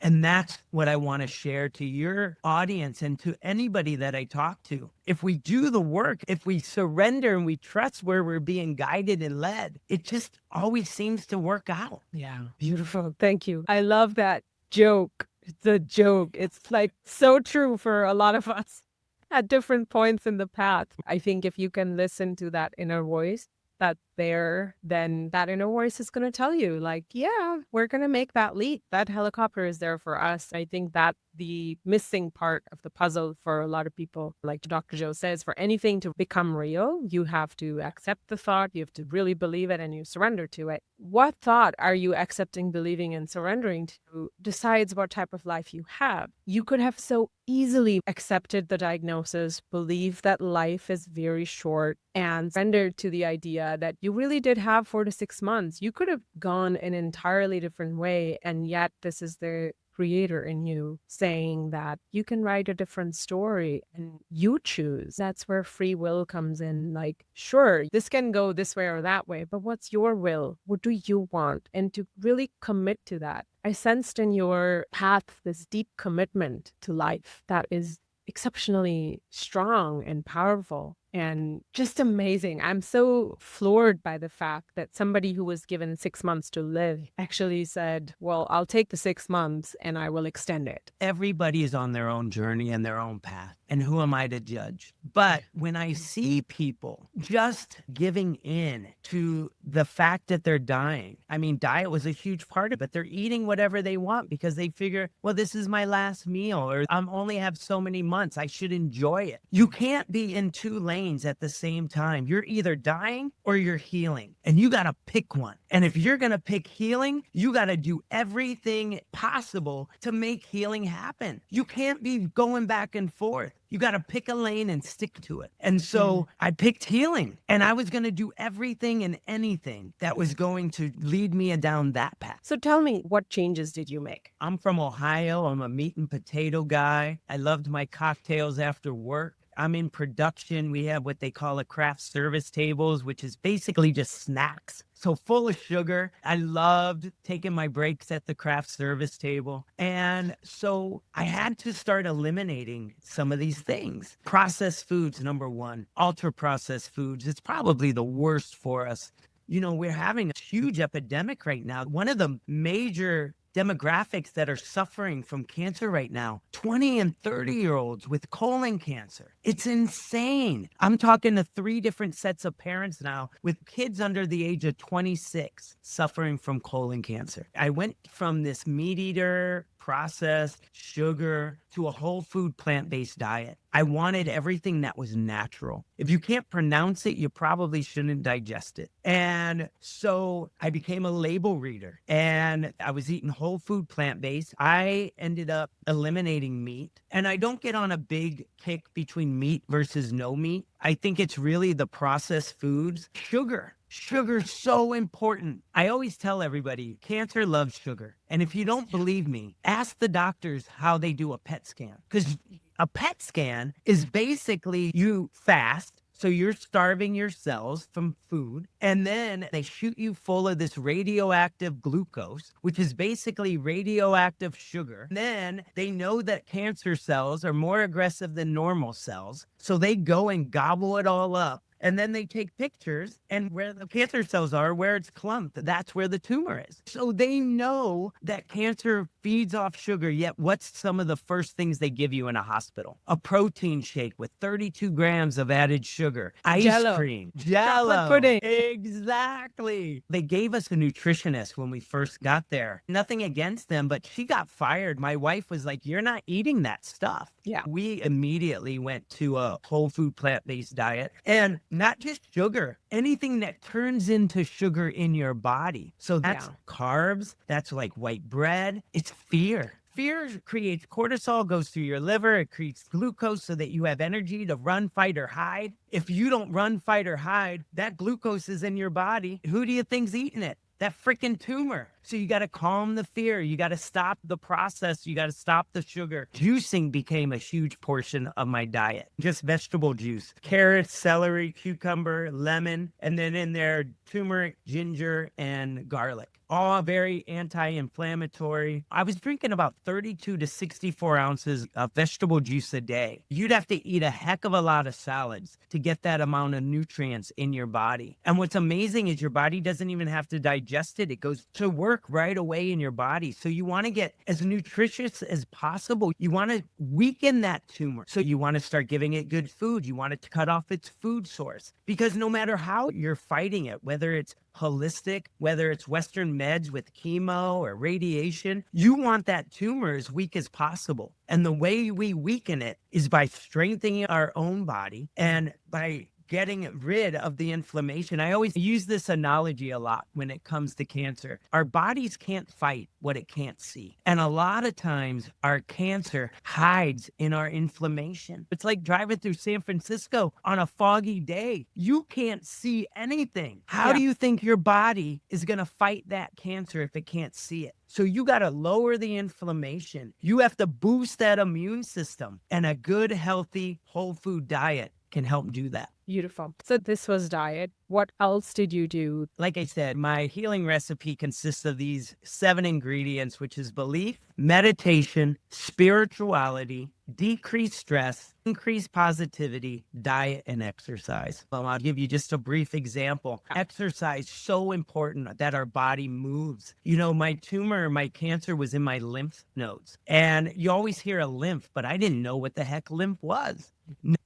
And that's what I want to share to your audience and to anybody that I talk to. If we do the work, if we surrender and we trust where we're being guided and led, it just always seems to work out. Yeah, beautiful. Thank you. I love that joke. It's a joke. It's like so true for a lot of us at different points in the path. I think if you can listen to that inner voice that's there, then that inner voice is going to tell you like, yeah, we're going to make that leap. That helicopter is there for us. I think that the missing part of the puzzle for a lot of people, like Dr. Joe says, for anything to become real, you have to accept the thought, you have to really believe it, and you surrender to it. What thought are you accepting, believing, and surrendering to decides what type of life you have. You could have so easily accepted the diagnosis, believed that life is very short, and surrendered to the idea that you really did have 4 to 6 months. You could have gone an entirely different way, and yet this is the creator in you saying that you can write a different story and you choose. That's where free will comes in. Like, sure, this can go this way or that way, but what's your will? What do you want? And to really commit to that. I sensed in your path this deep commitment to life that is exceptionally strong and powerful and just amazing. I'm so floored by the fact that somebody who was given 6 months to live actually said, well, I'll take the 6 months and I will extend it. Everybody is on their own journey and their own path. And who am I to judge? But when I see people just giving in to the fact that they're dying, I mean, diet was a huge part of it, but they're eating whatever they want because they figure, well, this is my last meal, or I'm only have so many months. I should enjoy it. You can't be in two lanes at the same time. You're either dying or you're healing, and you got to pick one. And if you're going to pick healing, you got to do everything possible to make healing happen. You can't be going back and forth. You got to pick a lane and stick to it. And so I picked healing, and I was going to do everything and anything that was going to lead me down that path. So tell me, what changes did you make? I'm from Ohio. I'm a meat and potato guy. I loved my cocktails after work. I'm in production. We have what they call a craft service tables, which is basically just snacks. So full of sugar. I loved taking my breaks at the craft service table. And so I had to start eliminating some of these things. Processed foods, number one. Ultra processed foods. It's probably the worst for us. You know, we're having a huge epidemic right now. One of the major demographics that are suffering from cancer right now, 20 and 30-year-olds with colon cancer. It's insane. I'm talking to 3 different sets of parents now with kids under the age of 26 suffering from colon cancer. I went from this meat eater, processed, sugar, to a whole food plant-based diet. I wanted everything that was natural. If you can't pronounce it, you probably shouldn't digest it. And so I became a label reader, and I was eating whole food plant-based. I ended up eliminating meat, and I don't get on a big kick between meat versus no meat. I think it's really the processed foods. Sugar's so important. I always tell everybody, cancer loves sugar. And if you don't believe me, ask the doctors how they do a PET scan. Because a PET scan is basically you fast. So you're starving your cells from food, and then they shoot you full of this radioactive glucose, which is basically radioactive sugar. And then they know that cancer cells are more aggressive than normal cells. So they go and gobble it all up. And then they take pictures, and where the cancer cells are, where it's clumped, that's where the tumor is. So they know that cancer feeds off sugar, yet what's some of the first things they give you in a hospital? A protein shake with 32 grams of added sugar, ice Jell-O. cream, Chocolate pudding. Exactly. They gave us a nutritionist when we first got there. Nothing against them, but she got fired. My wife was like, you're not eating that stuff. Yeah. We immediately went to a whole food plant-based diet, and not just sugar, anything that turns into sugar in your body. So that's carbs, that's like white bread. It's fear. Fear creates cortisol, goes through your liver. It creates glucose so that you have energy to run, fight, or hide. If you don't run, fight, or hide, that glucose is in your body. Who do you think's eating it? That freaking tumor. So you got to calm the fear. You got to stop the process. You got to stop the sugar. Juicing became a huge portion of my diet. Just vegetable juice, carrots, celery, cucumber, lemon, and then in there, turmeric, ginger, and garlic. All very anti-inflammatory. I was drinking about 32 to 64 ounces of vegetable juice a day. You'd have to eat a heck of a lot of salads to get that amount of nutrients in your body. And what's amazing is your body doesn't even have to digest it. It goes to work right away in your body. So you want to get as nutritious as possible. You want to weaken that tumor. So you want to start giving it good food. You want it to cut off its food source. Because no matter how you're fighting it, whether it's holistic, whether it's Western meds with chemo or radiation, you want that tumor as weak as possible. And the way we weaken it is by strengthening our own body and by getting rid of the inflammation. I always use this analogy a lot when it comes to cancer. Our bodies can't fight what it can't see. And a lot of times our cancer hides in our inflammation. It's like driving through San Francisco on a foggy day. You can't see anything. How Yeah. do you think your body is going to fight that cancer if it can't see it? So you got to lower the inflammation. You have to boost that immune system, and a good, healthy, whole food diet can help do that. Beautiful. So this was diet. What else did you do? Like I said, my healing recipe consists of these 7 ingredients, which is belief, meditation, spirituality, decreased stress, increased positivity, diet, and exercise. I'll give you just a brief example. Exercise, so important that our body moves. You know, my tumor, my cancer was in my lymph nodes. And you always hear a lymph, but I didn't know what the heck lymph was.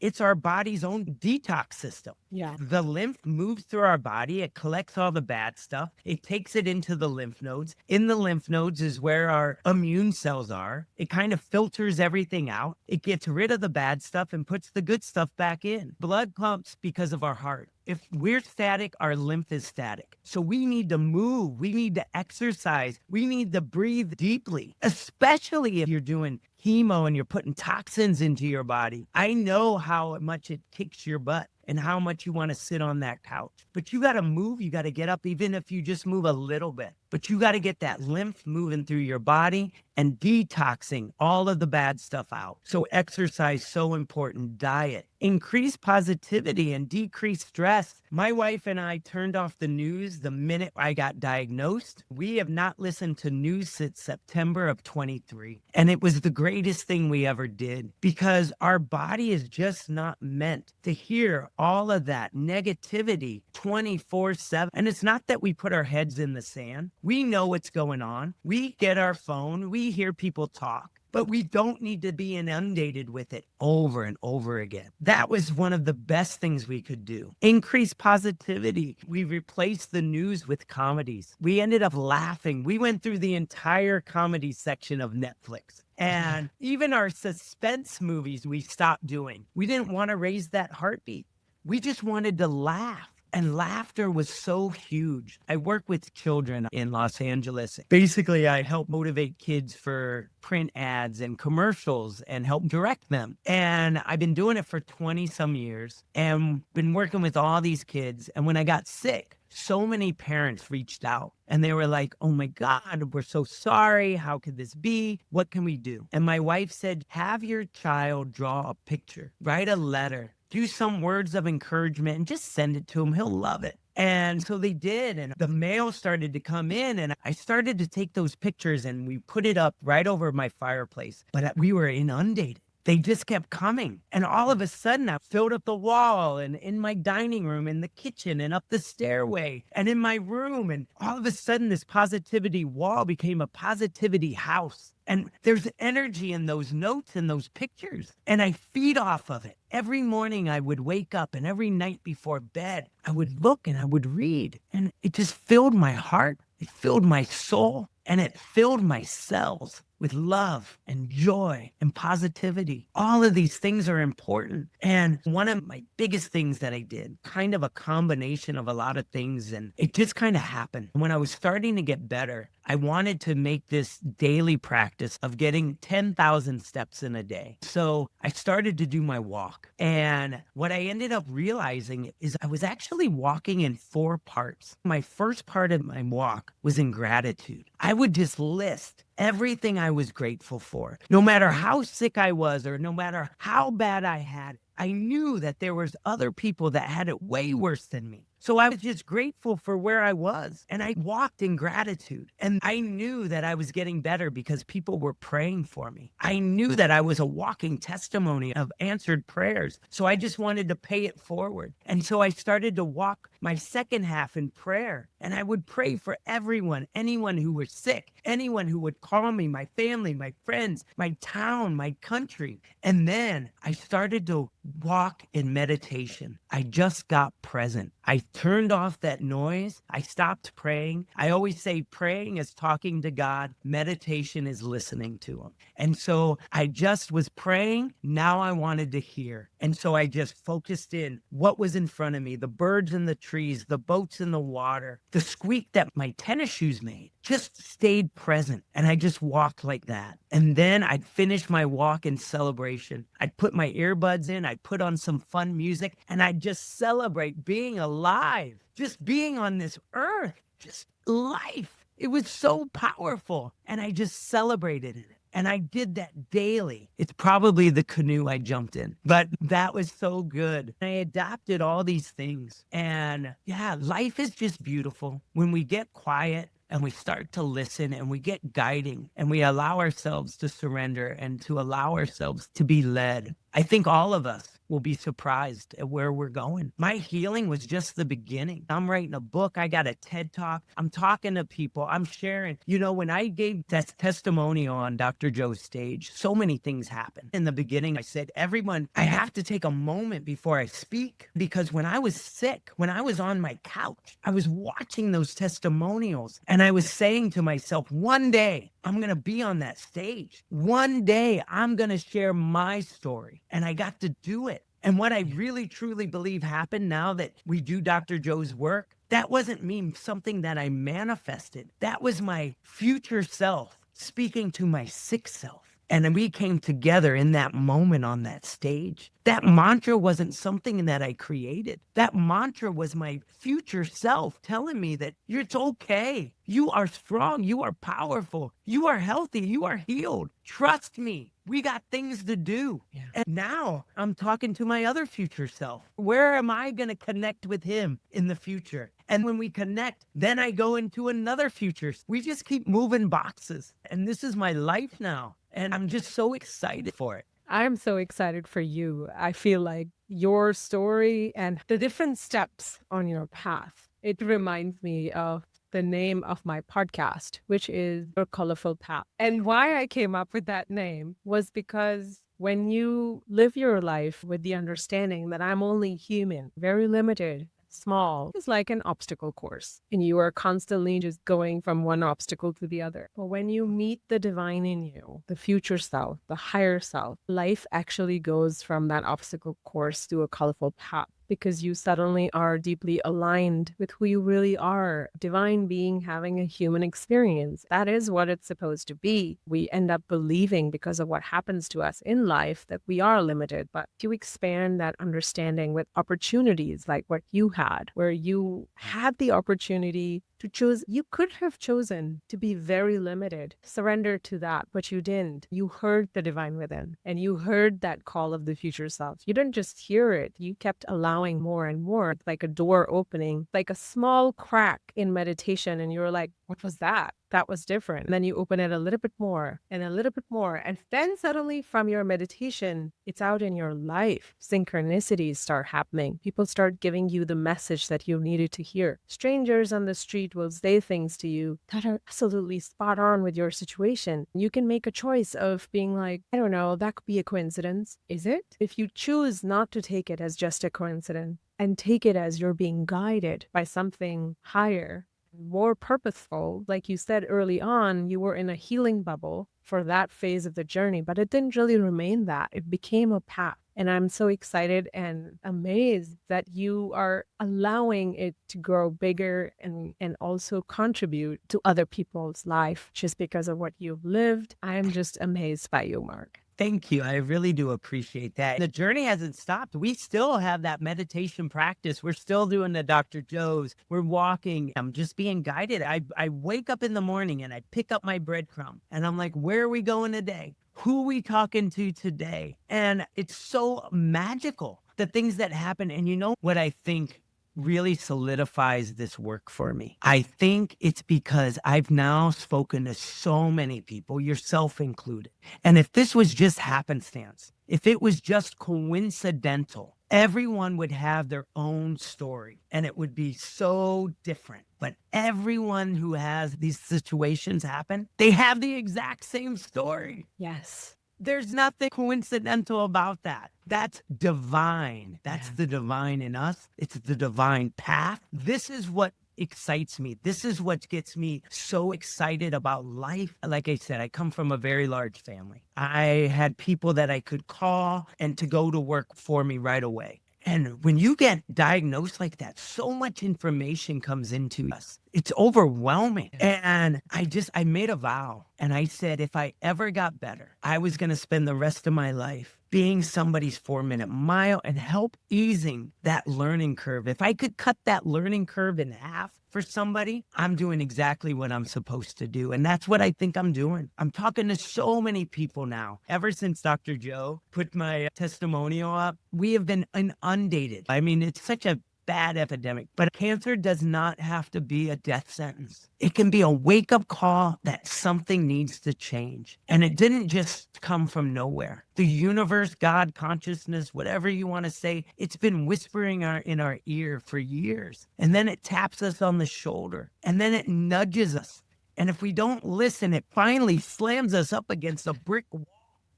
It's our body's own detox system. Yeah. The lymph moves through our body. It collects all the bad stuff. It takes it into the lymph nodes. In the lymph nodes is where our immune cells are. It kind of filters everything out. It gets rid of the bad stuff and puts the good stuff back in. Blood pumps because of our heart. If we're static, our lymph is static. So we need to move. We need to exercise. We need to breathe deeply, especially if you're doing chemo and you're putting toxins into your body. I know how much it kicks your butt and how much you want to sit on that couch. But you got to move. You got to get up, even if you just move a little bit. But you got to get that lymph moving through your body and detoxing all of the bad stuff out. So exercise, so important. Diet, increase positivity and decrease stress. My wife and I turned off the news the minute I got diagnosed. We have not listened to news since September of 23. And it was the greatest thing we ever did, because our body is just not meant to hear all of that negativity 24/7. And it's not that we put our heads in the sand. We know what's going on. We get our phone. We hear people talk. But we don't need to be inundated with it over and over again. That was one of the best things we could do. Increase positivity. We replaced the news with comedies. We ended up laughing. We went through the entire comedy section of Netflix. And even our suspense movies we stopped doing. We didn't want to raise that heartbeat. We just wanted to laugh. And laughter was so huge. I work with children in Los Angeles. Basically, I help motivate kids for print ads and commercials and help direct them. And I've been doing it for 20 some years and been working with all these kids. And when I got sick, so many parents reached out and they were like, "Oh my God, we're so sorry. How could this be? What can we do?" And my wife said, "Have your child draw a picture, write a letter, do some words of encouragement, and just send it to him. He'll love it." And so they did. And the mail started to come in. And I started to take those pictures and we put it up right over my fireplace. But we were inundated. They just kept coming. And all of a sudden, I filled up the wall and in my dining room, in the kitchen, and up the stairway, and in my room. And all of a sudden, this positivity wall became a positivity house. And there's energy in those notes and those pictures. And I feed off of it. Every morning I would wake up, and every night before bed, I would look and I would read. And it just filled my heart. It filled my soul. And it filled my cells with love and joy and positivity. All of these things are important. And one of my biggest things that I did, kind of a combination of a lot of things, and it just kind of happened. When I was starting to get better, I wanted to make this daily practice of getting 10,000 steps in a day. So I started to do my walk. And what I ended up realizing is I was actually walking in 4 parts. My first part of my walk was in gratitude. I would just list everything I was grateful for. No matter how sick I was or no matter how bad I had it, I knew that there was other people that had it way worse than me. So I was just grateful for where I was. And I walked in gratitude. And I knew that I was getting better because people were praying for me. I knew that I was a walking testimony of answered prayers. So I just wanted to pay it forward. And so I started to walk my second half in prayer. And I would pray for everyone, anyone who was sick, anyone who would call me, my family, my friends, my town, my country. And then I started to walk in meditation. I just got present. I turned off that noise. I stopped praying. I always say praying is talking to God, meditation is listening to him. And so I just was praying. Now I wanted to hear. And so I just focused in what was in front of me, the birds in the trees, the boats in the water, the squeak that my tennis shoes made. Just stayed present. And I just walked like that. And then I'd finish my walk in celebration. I'd put my earbuds in, I'd put on some fun music, and I'd just celebrate being alive, just being on this earth, just life. It was so powerful. And I just celebrated it. And I did that daily. It's probably the canoe I jumped in, but that was so good. I adapted all these things. And yeah, life is just beautiful when we get quiet and we start to listen and we get guiding and we allow ourselves to surrender and to allow ourselves to be led. I think all of us will be surprised at where we're going. My healing was just the beginning. I'm writing a book. I got a TED Talk. I'm talking to people. I'm sharing. You know, when I gave that testimonial on Dr. Joe's stage, so many things happened. In the beginning, I said, everyone, I have to take a moment before I speak because when I was sick, when I was on my couch, I was watching those testimonials and I was saying to myself, one day I'm going to be on that stage. One day I'm going to share my story. And I got to do it. And what I really, truly believe happened now that we do Dr. Joe's work, that wasn't me, something that I manifested. That was my future self speaking to my sick self. And we came together in that moment on that stage. That mantra wasn't something that I created. That mantra was my future self telling me that it's okay. You are strong. You are powerful. You are healthy. You are healed. Trust me. We got things to do. Yeah. And now I'm talking to my other future self. Where am I going to connect with him in the future? And when we connect, then I go into another future. We just keep moving boxes. And this is my life now. And I'm just so excited for it. I'm so excited for you. I feel like your story and the different steps on your path, it reminds me of the name of my podcast, which is Your Colorful Path. And why I came up with that name was because when you live your life with the understanding that I'm only human, very limited, small, it's like an obstacle course. And you are constantly just going from one obstacle to the other. But when you meet the divine in you, the future self, the higher self, life actually goes from that obstacle course to a colorful path, because you suddenly are deeply aligned with who you really are, divine being having a human experience. That is what it's supposed to be. We end up believing because of what happens to us in life that we are limited, but to expand that understanding with opportunities like what you had, where you had the opportunity to choose. You could have chosen to be very limited, surrender to that, but you didn't. You heard the divine within and you heard that call of the future self. You didn't just hear it, you kept allowing more and more. It's like a door opening, like a small crack in meditation. And you're like, what was that? That was different. And then you open it a little bit more and a little bit more. And then suddenly from your meditation, it's out in your life. Synchronicities start happening. People start giving you the message that you needed to hear. Strangers on the street will say things to you that are absolutely spot on with your situation. You can make a choice of being like, I don't know, that could be a coincidence. Is it? If you choose not to take it as just a coincidence and take it as you're being guided by something higher, more purposeful. Like you said early on, you were in a healing bubble for that phase of the journey, but it didn't really remain that. It became a path. And I'm so excited and amazed that you are allowing it to grow bigger and also contribute to other people's life just because of what you've lived. I am just amazed by you, Mark. Thank you. I really do appreciate that. The journey hasn't stopped. We still have that meditation practice. We're still doing the Dr. Joe's. We're walking. I'm just being guided. I wake up in the morning and I pick up my breadcrumb and I'm like, where are we going today? Who are we talking to today? And it's so magical, the things that happen. And you know what I think really solidifies this work for me? I think it's because I've now spoken to so many people, yourself included. And if this was just happenstance, if it was just coincidental, everyone would have their own story and it would be so different. But everyone who has these situations happen, they have the exact same story. Yes. There's nothing coincidental about that. That's divine. That's the divine in us. It's the divine path. This is what excites me. This is what gets me so excited about life. Like I said, I come from a very large family. I had people that I could call and to go to work for me right away. And when you get diagnosed like that, so much information comes into us. It's overwhelming. And I made a vow and I said, if I ever got better, I was going to spend the rest of my life being somebody's 4-minute mile and help easing that learning curve. If I could cut that learning curve in half for somebody, I'm doing exactly what I'm supposed to do. And that's what I think I'm doing. I'm talking to so many people now. Ever since Dr. Joe put my testimonial up, we have been inundated. I mean, it's such a bad epidemic, but cancer does not have to be a death sentence. It can be a wake-up call that something needs to change. And it didn't just come from nowhere. The universe, God, consciousness, whatever you want to say, it's been whispering in our ear for years. And then it taps us on the shoulder. And then it nudges us. And if we don't listen, it finally slams us up against a brick wall.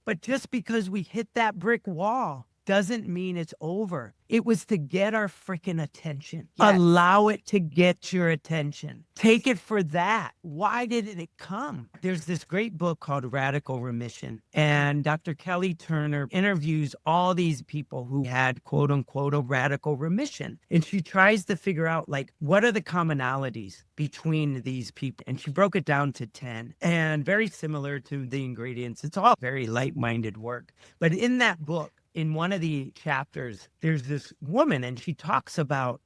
But just because we hit that brick wall doesn't mean it's over. It was to get our freaking attention. Yes. Allow it to get your attention. Take it for that. Why did it come? There's this great book called Radical Remission. And Dr. Kelly Turner interviews all these people who had, quote unquote, a radical remission. And she tries to figure out, like, what are the commonalities between these people? And she broke it down to 10. And very similar to the ingredients. It's all very light-minded work. But in that book, in one of the chapters, there's this woman and she talks about,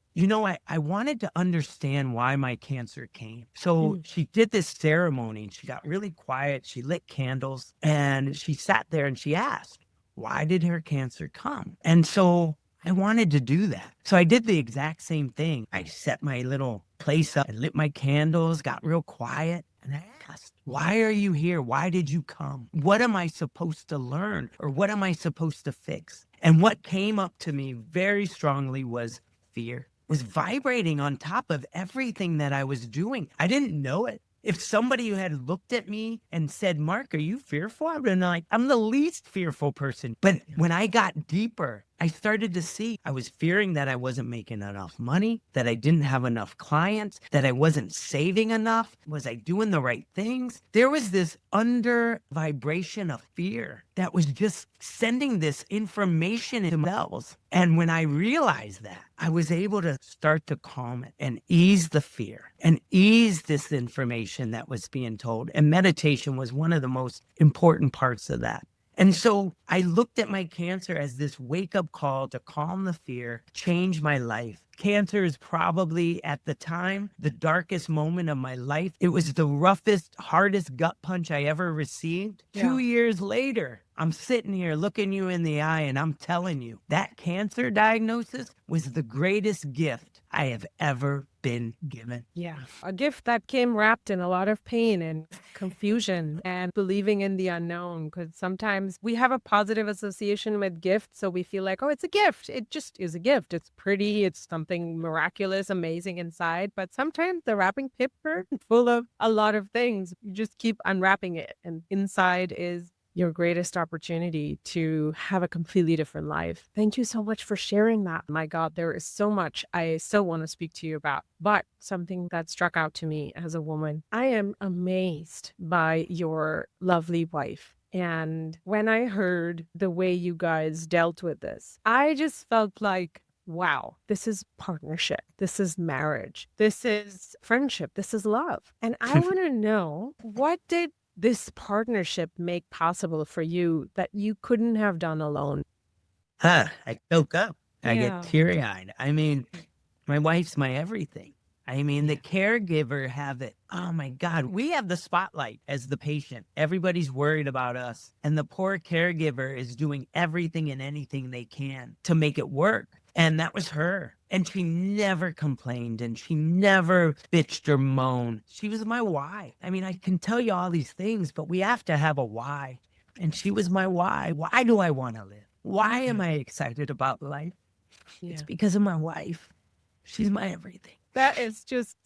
I wanted to understand why my cancer came. So she did this ceremony and she got really quiet. She lit candles and she sat there and she asked, why did her cancer come? And so I wanted to do that. So I did the exact same thing. I set my little place up and lit my candles, got real quiet. And I asked, why are you here? Why did you come? What am I supposed to learn? Or what am I supposed to fix? And what came up to me very strongly was fear. Was vibrating on top of everything that I was doing. I didn't know it. If somebody who had looked at me and said, Mark, are you fearful? I'd been like, I'm the least fearful person. But when I got deeper, I started to see I was fearing that I wasn't making enough money, that I didn't have enough clients, that I wasn't saving enough. Was I doing the right things? There was this under vibration of fear that was just sending this information into cells. And when I realized that, I was able to start to calm it and ease the fear and ease this information that was being told. And meditation was one of the most important parts of that. And so I looked at my cancer as this wake-up call to calm the fear, change my life. Cancer is probably, at the time, the darkest moment of my life. It was the roughest, hardest gut punch I ever received. Yeah. 2 years later, I'm sitting here looking you in the eye and I'm telling you, that cancer diagnosis was the greatest gift I have ever been given. Yeah. A gift that came wrapped in a lot of pain and confusion and believing in the unknown. Because sometimes we have a positive association with gifts. So we feel like, oh, it's a gift. It just is a gift. It's pretty. It's something miraculous, amazing inside. But sometimes the wrapping paper is full of a lot of things. You just keep unwrapping it. And inside is your greatest opportunity to have a completely different life. Thank you so much for sharing that. My God, there is so much I still want to speak to you about, but something that struck out to me as a woman, I am amazed by your lovely wife. And when I heard the way you guys dealt with this, I just felt like, wow, this is partnership. This is marriage. This is friendship. This is love. And I want to know, what did this partnership make possible for you that you couldn't have done alone? I choke up. I get teary-eyed. I mean, my wife's my everything. I mean, the caregiver have it. Oh my God. We have the spotlight as the patient. Everybody's worried about us. And the poor caregiver is doing everything and anything they can to make it work. And that was her. And she never complained and she never bitched or moaned. She was my why. I mean, I can tell you all these things, but we have to have a why. And she was my why. Why do I want to live? Why am I excited about life? Yeah. It's because of my wife. She's my everything. That is just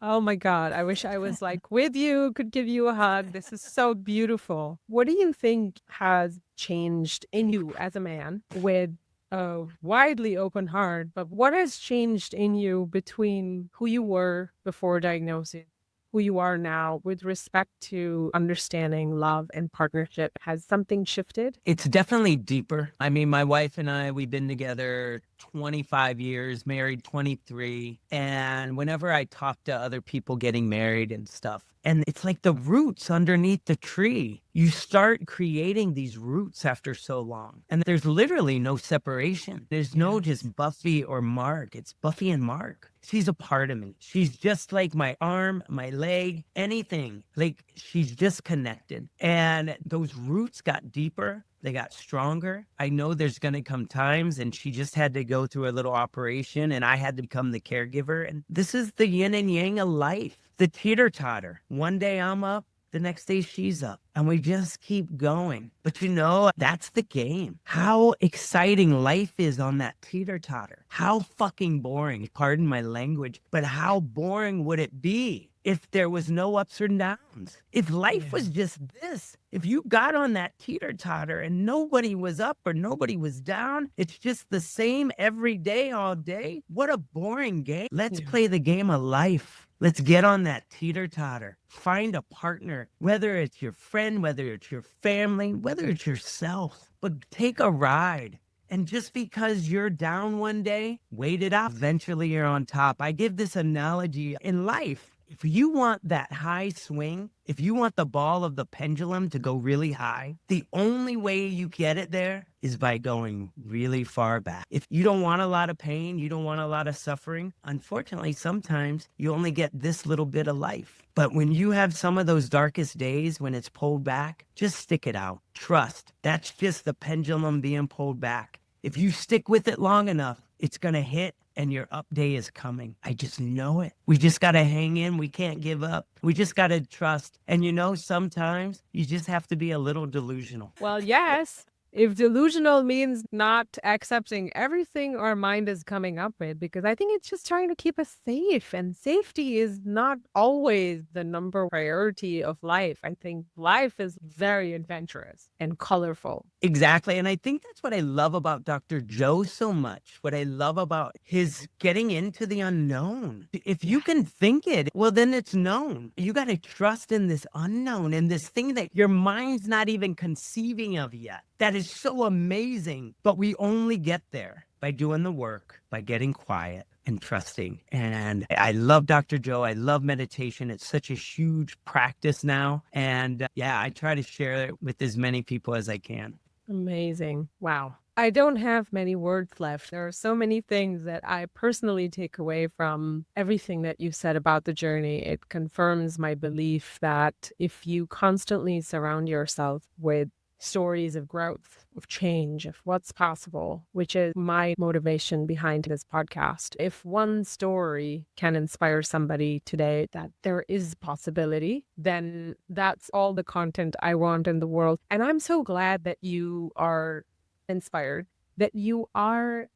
Oh my God. I wish I was like with you, could give you a hug. This is so beautiful. What do you think has changed in you as a man with a widely open heart? But what has changed in you between who you were before diagnosis, who you are now with respect to understanding love and partnership? Has something shifted? It's definitely deeper. I mean, my wife and I, we've been together 25 years, married 23. And whenever I talk to other people getting married and stuff, and it's like the roots underneath the tree, you start creating these roots after so long. And there's literally no separation. There's no Yes. just Buffy or Mark. It's Buffy and Mark. She's a part of me. She's just like my arm, my leg, anything. Like she's just connected. And those roots got deeper. They got stronger. I know there's going to come times, and she just had to go through a little operation, and I had to become the caregiver. And this is the yin and yang of life, the teeter totter. One day I'm up, the next day she's up, and we just keep going. But you know, that's the game. How exciting life is on that teeter totter. How fucking boring, pardon my language, but how boring would it be if there was no ups and downs? If life Yeah. was just this, if you got on that teeter totter and nobody was up or nobody was down, it's just the same every day, all day. What a boring game. Let's Yeah. play the game of life. Let's get on that teeter totter. Find a partner, whether it's your friend, whether it's your family, whether it's yourself, but take a ride. And just because you're down one day, wait it out. Eventually you're on top. I give this analogy in life. If you want that high swing, if you want the ball of the pendulum to go really high, the only way you get it there is by going really far back. If you don't want a lot of pain, you don't want a lot of suffering, unfortunately, sometimes you only get this little bit of life. But when you have some of those darkest days when it's pulled back, just stick it out. Trust. That's just the pendulum being pulled back. If you stick with it long enough, it's going to hit and your up day is coming. I just know it. We just got to hang in. We can't give up. We just got to trust. And you know, sometimes you just have to be a little delusional. Well, yes. If delusional means not accepting everything our mind is coming up with, because I think it's just trying to keep us safe, and safety is not always the number priority of life. I think life is very adventurous and colorful. Exactly. And I think that's what I love about Dr. Joe so much. What I love about his getting into the unknown. If you can think it, well, then it's known. You got to trust in this unknown and this thing that your mind's not even conceiving of yet. That is so amazing. But we only get there by doing the work, by getting quiet and trusting. And I love Dr. Joe. I love meditation. It's such a huge practice now. And yeah, I try to share it with as many people as I can. Amazing. Wow. I don't have many words left. There are so many things that I personally take away from everything that you said about the journey. It confirms my belief that if you constantly surround yourself with stories of growth, of change, of what's possible, which is my motivation behind this podcast. If one story can inspire somebody today that there is possibility, then that's all the content I want in the world. And I'm so glad that you are inspired, that you are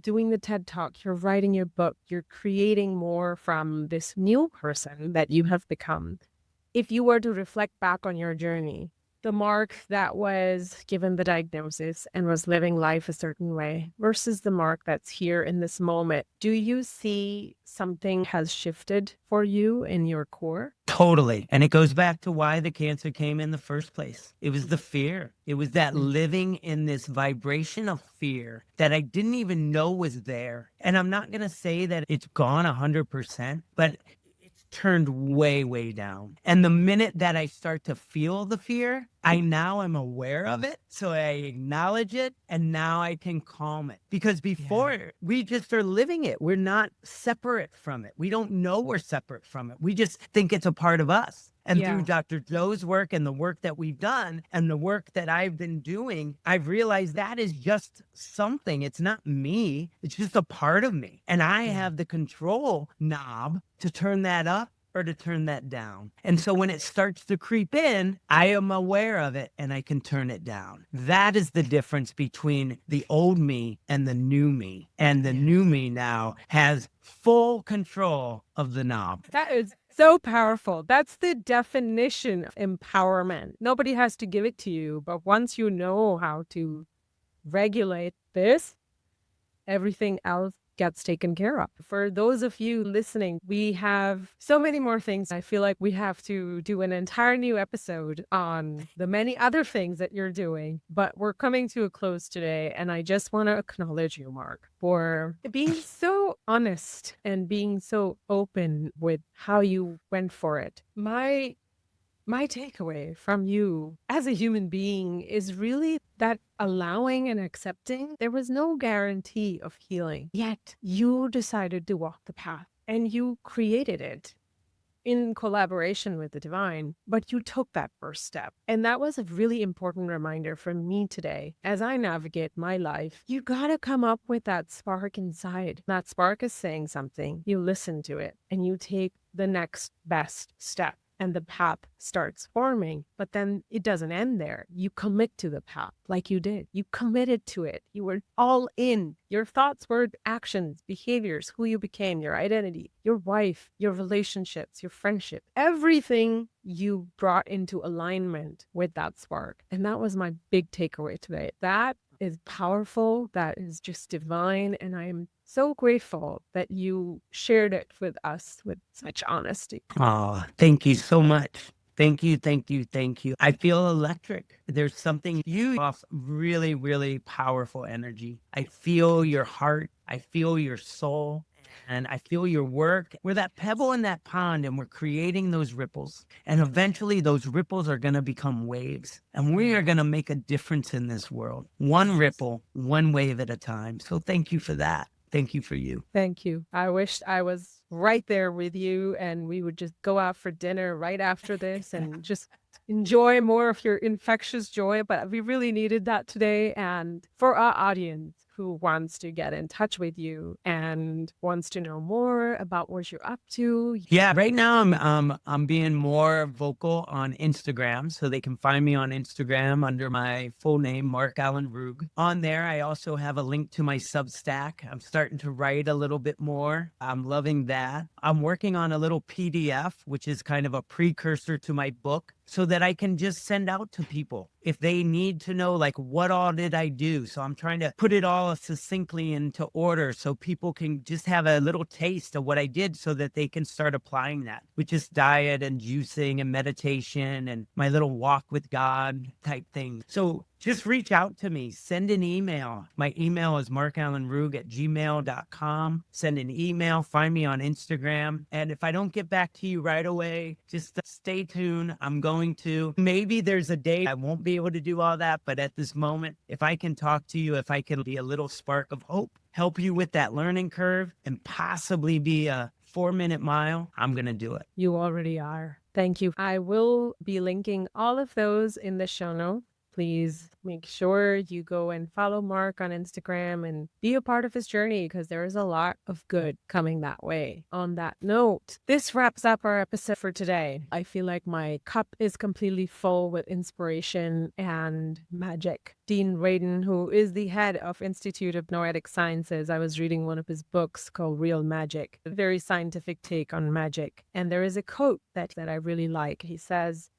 doing the TED Talk, you're writing your book, you're creating more from this new person that you have become. If you were to reflect back on your journey, the Mark that was given the diagnosis and was living life a certain way versus the Mark that's here in this moment, do you see something has shifted for you in your core? Totally. And it goes back to why the cancer came in the first place. It was the fear. It was that Mm. living in this vibration of fear that I didn't even know was there. And I'm not going to say that it's gone 100%, but it's turned way, way down. And the minute that I start to feel the fear, I now am aware of it. So I acknowledge it and now I can calm it. Because before we just are living it, we're not separate from it. We don't know we're separate from it. We just think it's a part of us. And through Yeah. Dr. Joe's work and the work that we've done and the work that I've been doing, I've realized that is just something. It's not me. It's just a part of me. And I Yeah. have the control knob to turn that up or to turn that down. And so when it starts to creep in, I am aware of it and I can turn it down. That is the difference between the old me and the new me. And the new me now has full control of the knob. That is so powerful. That's the definition of empowerment. Nobody has to give it to you, but once you know how to regulate this, everything else gets taken care of. For those of you listening, we have so many more things. I feel like we have to do an entire new episode on the many other things that you're doing, but we're coming to a close today. And I just want to acknowledge you, Mark, for being so honest and being so open with how you went for it. My takeaway from you as a human being is really that allowing and accepting there was no guarantee of healing. Yet you decided to walk the path and you created it in collaboration with the divine, but you took that first step. And that was a really important reminder for me today as I navigate my life. You gotta come up with that spark inside. That spark is saying something. You listen to it and you take the next best step. And the path starts forming, but then it doesn't end there. You commit to the path like you did. You committed to it. You were all in. Your thoughts, words, actions, behaviors, who you became, your identity, your wife, your relationships, your friendship, everything you brought into alignment with that spark. And that was my big takeaway today. That is powerful. That is just divine. And I am so grateful that you shared it with us with such honesty. Oh, thank you so much. Thank you, thank you, thank you. I feel electric. There's something you off really, really powerful energy. I feel your heart. I feel your soul. And I feel your work. We're that pebble in that pond and we're creating those ripples. And eventually those ripples are going to become waves. And we are going to make a difference in this world. One ripple, one wave at a time. So thank you for that. Thank you for you. Thank you. I wished I was right there with you and we would just go out for dinner right after this and just enjoy more of your infectious joy. But we really needed that today. And for our audience who wants to get in touch with you and wants to know more about what you're up to. Yeah, right now I'm being more vocal on Instagram, so they can find me on Instagram under my full name, Mark Allen Ruegg. On there, I also have a link to my Substack. I'm starting to write a little bit more. I'm loving that. I'm working on a little PDF, which is kind of a precursor to my book, so that I can just send out to people if they need to know, like, what all did I do? So I'm trying to put it all succinctly into order so people can just have a little taste of what I did so that they can start applying that, which is diet and juicing and meditation and my little walk with God type thing. So just reach out to me. Send an email. My email is markallenruegg@gmail.com. Send an email. Find me on Instagram. And if I don't get back to you right away, just stay tuned. I'm going to. Maybe there's a day I won't be able to do all that. But at this moment, if I can talk to you, if I can be a little spark of hope, help you with that learning curve, and possibly be a 4-minute mile, I'm going to do it. You already are. Thank you. I will be linking all of those in the show notes. Please make sure you go and follow Mark on Instagram and be a part of his journey because there is a lot of good coming that way. On that note, this wraps up our episode for today. I feel like my cup is completely full with inspiration and magic. Dean Radin, who is the head of Institute of Noetic Sciences, I was reading one of his books called Real Magic, a very scientific take on magic. And there is a quote that I really like. He says,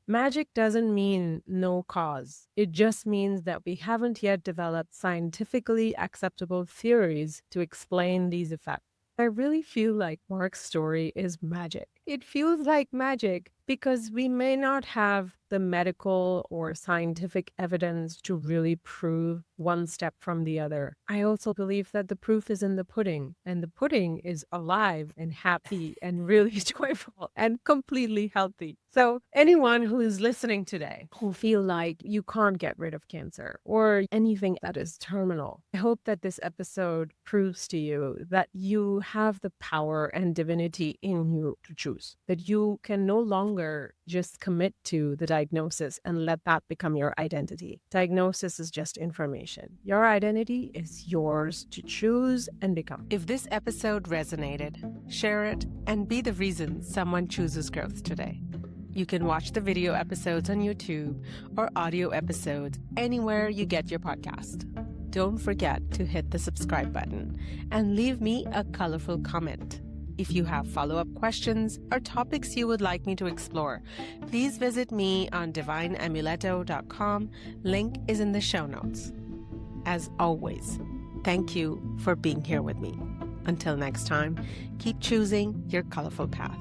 "Magic doesn't mean no cause. It just means that we haven't yet developed scientifically acceptable theories to explain these effects." I really feel like Mark's story is magic. It feels like magic because we may not have the medical or scientific evidence to really prove one step from the other. I also believe that the proof is in the pudding, and the pudding is alive and happy and really joyful and completely healthy. So anyone who is listening today who feel like you can't get rid of cancer or anything that is terminal, I hope that this episode proves to you that you have the power and divinity in you to choose, that you can no longer just commit to the diagnosis and let that become your identity. Diagnosis is just information. Your identity is yours to choose and become. If this episode resonated, share it and be the reason someone chooses growth today. You can watch the video episodes on YouTube or audio episodes anywhere you get your podcast. Don't forget to hit the subscribe button and leave me a colorful comment. If you have follow-up questions or topics you would like me to explore, please visit me on divineamuleto.com. Link is in the show notes. As always, thank you for being here with me. Until next time, keep choosing your colorful path.